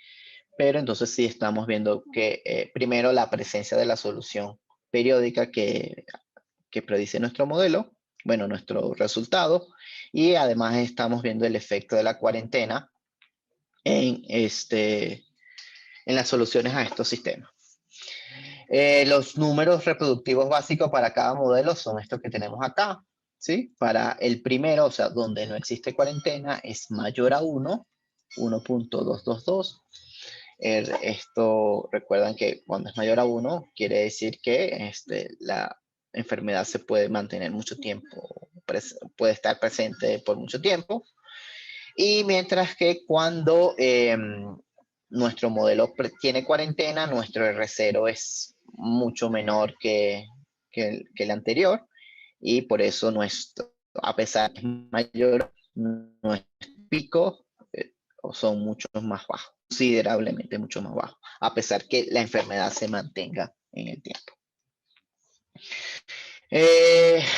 Pero entonces sí estamos viendo que primero la presencia de la solución periódica que predice nuestro modelo, bueno, nuestro resultado, y además estamos viendo el efecto de la cuarentena en, en las soluciones a estos sistemas. Los números reproductivos básicos para cada modelo son estos que tenemos acá, ¿sí? Para el primero, o sea, donde no existe cuarentena, es mayor a 1, 1.222. Esto, recuerdan que cuando es mayor a 1, quiere decir que la enfermedad se puede mantener mucho tiempo, puede estar presente por mucho tiempo. Y mientras que cuando nuestro modelo tiene cuarentena, nuestro R0 es mucho menor que el anterior. y por eso nuestro, a pesar de que es mayor, nuestros picos son mucho más bajos, considerablemente mucho más bajos, a pesar que la enfermedad se mantenga en el tiempo.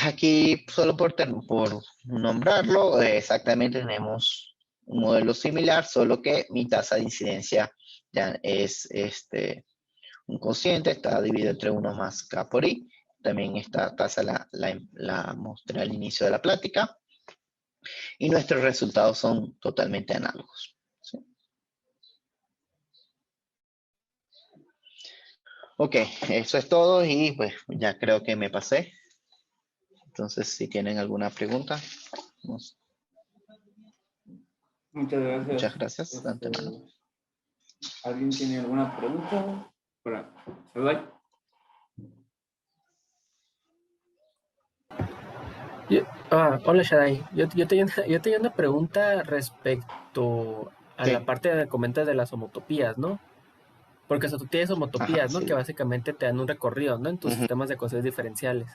Aquí, solo por nombrarlo, exactamente tenemos un modelo similar, solo que mi tasa de incidencia ya es un cociente, está dividido entre 1 más K por I. También esta tasa la mostré al inicio de la plática. Y nuestros resultados son totalmente análogos. ¿Sí? Ok, eso es todo y pues ya creo que me pasé. Entonces, si tienen alguna pregunta.
Muchas gracias.
Muchas gracias de antemano.
¿Alguien tiene alguna pregunta para Shadai?
Hola Shadai, yo tenía una pregunta respecto a
Sí.
la parte de comentas de las homotopías, ¿no? Porque o sea, tú tienes homotopías,
Ajá,
¿no?
sí.
Que básicamente te dan un recorrido, ¿no? En tus sistemas de ecuaciones diferenciales.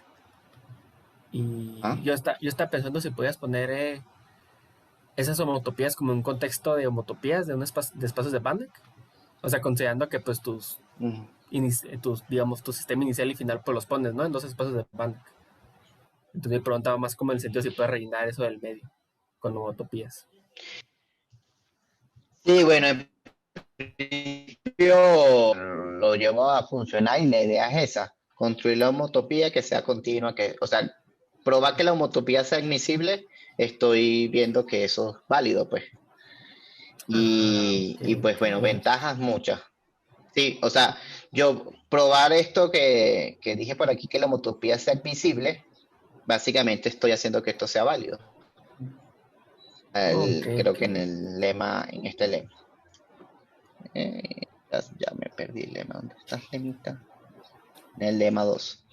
Y yo estaba pensando si podías poner esas homotopías como un contexto de homotopías de espacios de Banach. O sea, considerando que pues digamos, tu sistema inicial y final pues los pones, ¿no? En 2 espacios de Banach. Entonces me preguntaba más como en el sentido si puedes rellenar eso del medio con homotopías.
Sí, bueno, en principio lo llevo a funcionar y la idea es esa, construir la homotopía que sea continua, o sea, probar que la homotopía sea admisible, estoy viendo que eso es válido, pues. Y pues bueno, ventajas muchas. Sí, o sea, yo probar esto que dije por aquí, que la homotopía sea admisible, básicamente estoy haciendo que esto sea válido. Creo que en el lema, en este lema. Ya me perdí el lema. ¿Dónde está el lemita? En el lema 2.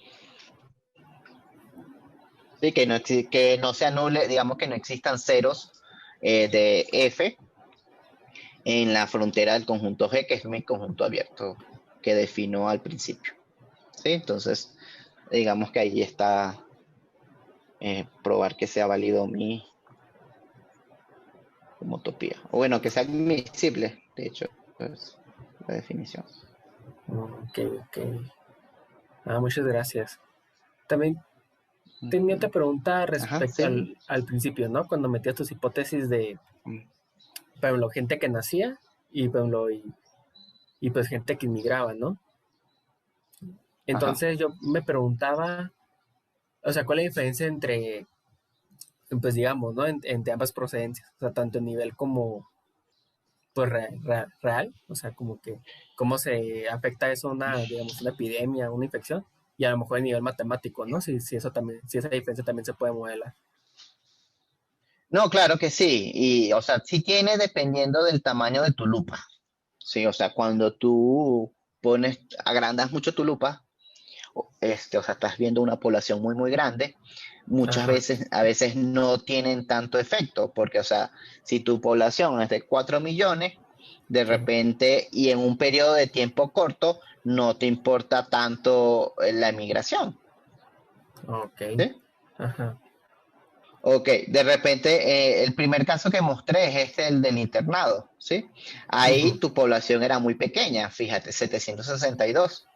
Sí, que no se anule, digamos que no existan ceros de F en la frontera del conjunto G, que es mi conjunto abierto que defino al principio. ¿Sí? Entonces, digamos que ahí está probar que sea válido mi homotopía. O bueno, que sea admisible, de hecho, es la definición.
Ok. Muchas gracias. También tenía otra pregunta respecto
Ajá, sí.
al principio, ¿no? Cuando metías tus hipótesis de, por ejemplo, gente que nacía y, por ejemplo, y pues gente que inmigraba, ¿no? Entonces yo me preguntaba, o sea, ¿cuál es la diferencia entre, pues digamos, ¿no? Entre ambas procedencias, o sea, tanto en nivel como, pues, real, o sea, como que, cómo se afecta eso a una, digamos, una epidemia, una infección, y a lo mejor a nivel matemático, ¿no? Si eso también, si esa diferencia también se puede modelar.
No, claro que sí. Y, o sea, sí tiene dependiendo del tamaño de tu lupa. Sí, o sea, cuando tú agrandas mucho tu lupa, o sea, estás viendo una población muy, muy grande, muchas
Ajá.
veces, a veces no tienen tanto efecto, porque, o sea, si tu población es de 4 millones, de
Sí.
repente, y en un periodo de tiempo corto, no te importa tanto la emigración.
Ok.
¿Sí?
Ajá.
Ok, de repente el primer caso que mostré es el del internado, ¿sí? Ahí
Uh-huh.
tu población era muy pequeña, fíjate, 762.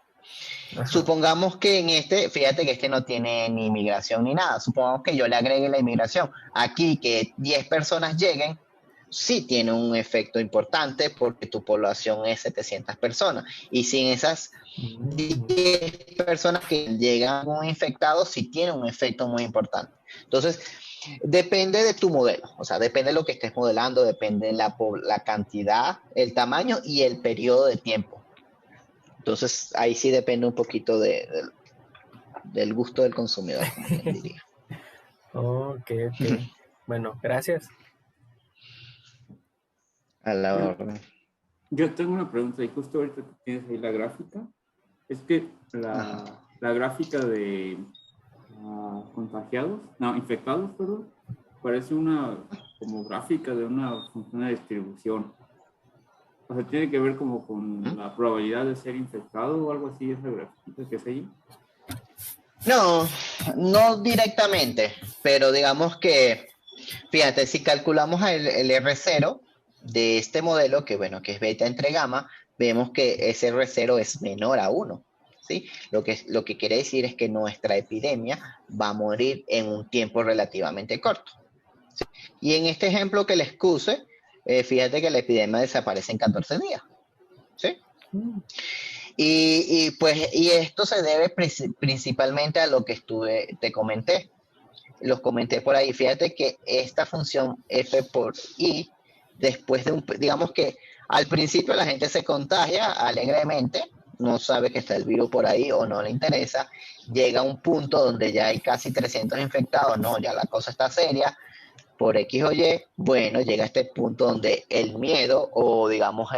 Ajá.
Supongamos que fíjate que este no tiene ni inmigración ni nada, supongamos que yo le agregue la inmigración. Aquí que 10 personas lleguen, sí tiene un efecto importante porque tu población es 700 personas. Y sin esas 10 personas que llegan con infectados, sí tiene un efecto muy importante. Entonces, depende de tu modelo, o sea, depende de lo que estés modelando, depende de la cantidad, el tamaño y el periodo de tiempo. Entonces, ahí sí depende un poquito del gusto del consumidor, como quien diría.
Ok. Bueno, gracias.
A la
Yo,
orden.
yo tengo una pregunta y justo ahorita que tienes ahí la gráfica. Es que la gráfica de contagiados, no, infectados, perdón, parece una como gráfica de una función de distribución. O sea, tiene que ver como con la probabilidad de ser infectado o algo así, esa gráfica que es ahí.
No, No directamente, pero digamos que, fíjate, si calculamos el R0 de este modelo, que bueno, que es beta entre gamma, vemos que ese R0 es menor a 1, ¿sí? Lo que quiere decir es que nuestra epidemia va a morir en un tiempo relativamente corto. ¿Sí? Y en este ejemplo que les puse, fíjate que la epidemia desaparece en 14 días, ¿sí? Y esto se debe principalmente a lo que te comenté. Los comenté por ahí. Fíjate que esta función F por I, después de digamos que al principio la gente se contagia alegremente, no sabe que está el virus por ahí o no le interesa, llega a un punto donde ya hay casi 300 infectados, no, ya la cosa está seria, por X o Y, bueno, llega a este punto donde el miedo o digamos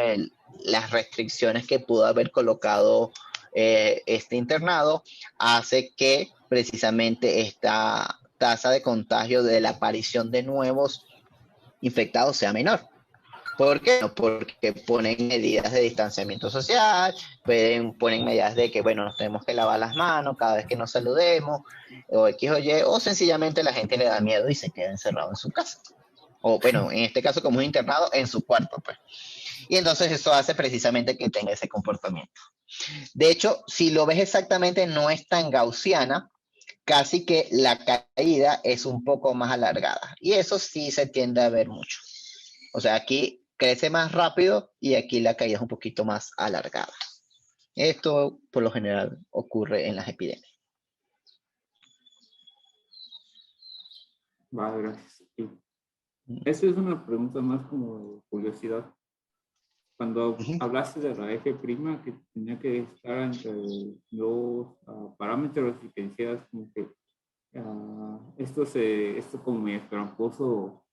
las restricciones que pudo haber colocado este internado hace que precisamente esta tasa de contagio de la aparición de nuevos infectados sea menor. ¿Por qué? No, porque ponen medidas de distanciamiento social, ponen medidas de que, bueno, nos tenemos que lavar las manos cada vez que nos saludemos, o X o Y, o sencillamente la gente le da miedo y se queda encerrado en su casa. O bueno, en este caso como es internado, en su cuarto, pues. Y entonces eso hace precisamente que tenga ese comportamiento. De hecho, si lo ves exactamente, no es tan gaussiana, casi que la caída es un poco más alargada. Y eso sí se tiende a ver mucho. O sea, aquí crece más rápido y aquí la caída es un poquito más alargada. Esto por lo general ocurre en las epidemias.
Vale, gracias. Y esa es una pregunta más como de curiosidad. Cuando hablaste de la F' que tenía que estar entre los parámetros y que decías como que esto como medio tramposo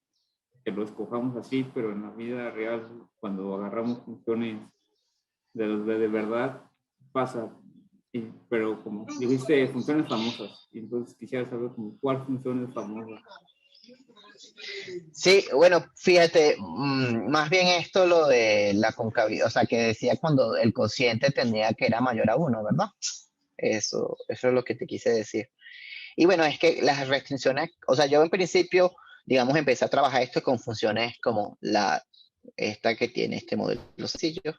que lo escojamos así, pero en la vida real, cuando agarramos funciones de los de verdad, pasa. Pero como dijiste, funciones famosas, y entonces quisiera saber como cuál función es famosa.
Sí, bueno, fíjate, más bien esto lo de la concavidad, o sea, que decía cuando el cociente tenía que era mayor a 1, ¿verdad? Eso es lo que te quise decir. Y bueno, es que las restricciones, o sea, yo en principio, digamos, empecé a trabajar esto con funciones como esta que tiene este modelo sencillo,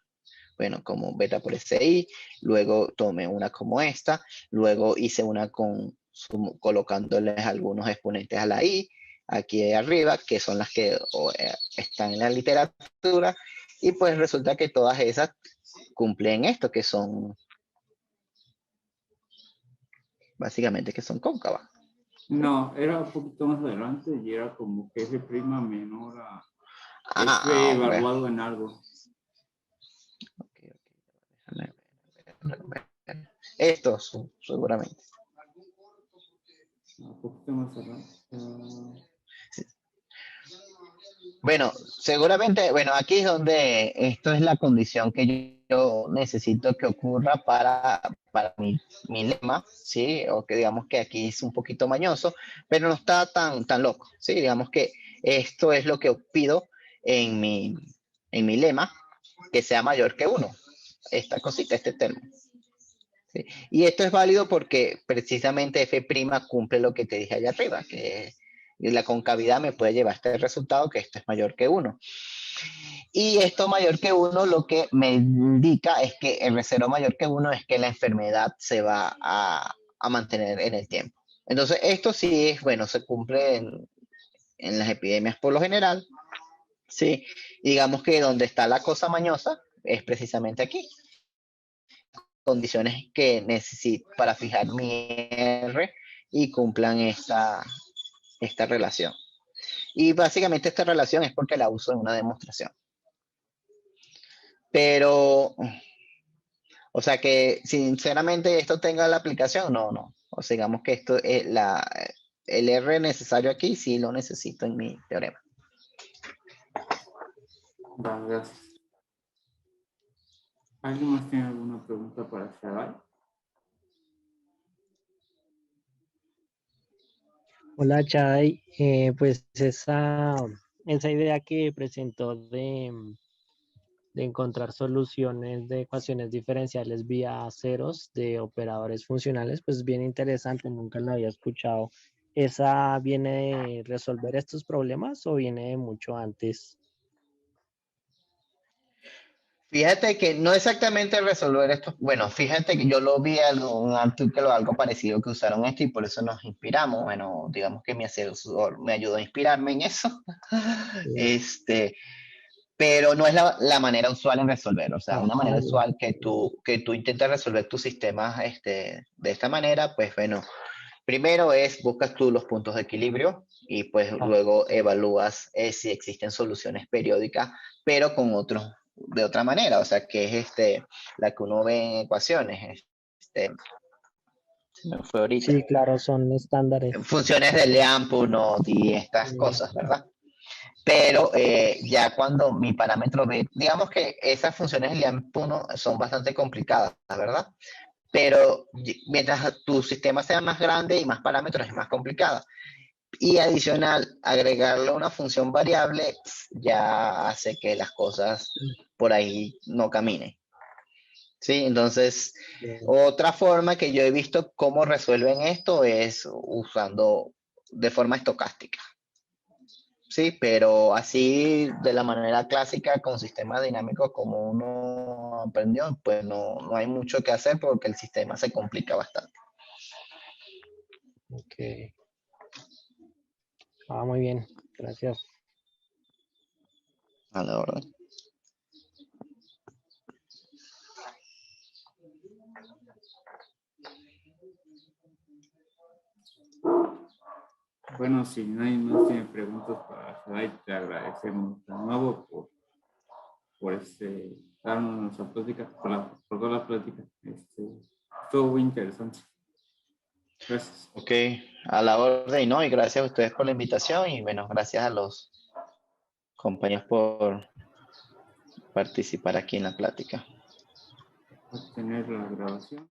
bueno, como beta por SI, luego tomé una como esta, luego hice una colocándoles algunos exponentes a la I, aquí arriba, que son las que están en la literatura, y pues resulta que todas esas cumplen esto, que son, básicamente, que son cóncavas.
No, era un poquito más adelante y era como que F' menor a F
Hombre.
evaluado en algo.
Okay. Esto, seguramente.
Un poquito más adelante.
Bueno, seguramente, bueno, aquí es donde esto es la condición que yo necesito que ocurra para mi lema, ¿sí? O que digamos que aquí es un poquito mañoso, pero no está tan loco, ¿sí? Digamos que esto es lo que pido en mi lema, que sea mayor que 1, esta cosita, este término. ¿Sí? Y esto es válido porque precisamente F' cumple lo que te dije allá arriba, que la concavidad me puede llevar a este resultado, que esto es mayor que 1. Y esto mayor que 1 lo que me indica es que R0 mayor que 1 es que la enfermedad se va a mantener en el tiempo. Entonces, esto sí es, bueno, se cumple en las epidemias por lo general, ¿sí? Y digamos que donde está la cosa mañosa es precisamente aquí. Condiciones que necesito para fijar mi R y cumplan esta relación. Y básicamente esta relación es porque la uso en una demostración. Pero, o sea que sinceramente esto tenga la aplicación, no. O sea, digamos que esto es el R necesario aquí sí lo necesito en mi teorema.
Vale, gracias. ¿Alguien más tiene alguna pregunta para Shadai?
Hola, Chay. Pues esa idea que presentó de encontrar soluciones de ecuaciones diferenciales vía ceros de operadores funcionales, pues bien interesante, nunca lo había escuchado. ¿Esa viene de resolver estos problemas o viene de mucho antes?
Fíjate que no exactamente resolver esto, bueno, fíjate que yo lo vi en un artículo algo parecido que usaron esto y por eso nos inspiramos. Bueno, digamos que mi asesor me ayudó a inspirarme en eso.
Sí.
Este, pero no es la manera usual en resolver. O sea, una
Ajá,
manera usual que tú intentas resolver tus sistemas de esta manera, pues bueno, primero es buscas tú los puntos de equilibrio y pues
ajá,
luego evalúas si existen soluciones periódicas, pero con otros, de otra manera, o sea, que es la que uno ve en ecuaciones, se me fue ahorita,
sí, claro, son estándares.
funciones de Lyapunov y estas cosas, ¿verdad? Pero ya cuando mi parámetro B, digamos que esas funciones de Lyapunov son bastante complicadas, ¿verdad? Pero mientras tu sistema sea más grande y más parámetros es más complicado. Y adicional, agregarle una función variable ya hace que las cosas por ahí no caminen. ¿Sí? Entonces, otra forma que yo he visto cómo resuelven esto es usando de forma estocástica. Sí, pero así de la manera clásica con sistemas dinámicos como uno aprendió, pues no hay mucho que hacer porque el sistema se complica bastante.
Ok. Ah, muy bien, gracias.
A la orden.
Bueno, si nadie más tiene preguntas para Shadai, te agradecemos de nuevo por darnos nuestra plática, por toda la plática. Estuvo muy interesante. Gracias.
Ok, a la orden, ¿no? Y gracias a ustedes por la invitación y bueno, gracias a los compañeros por participar aquí en la plática.
Por tener la grabación.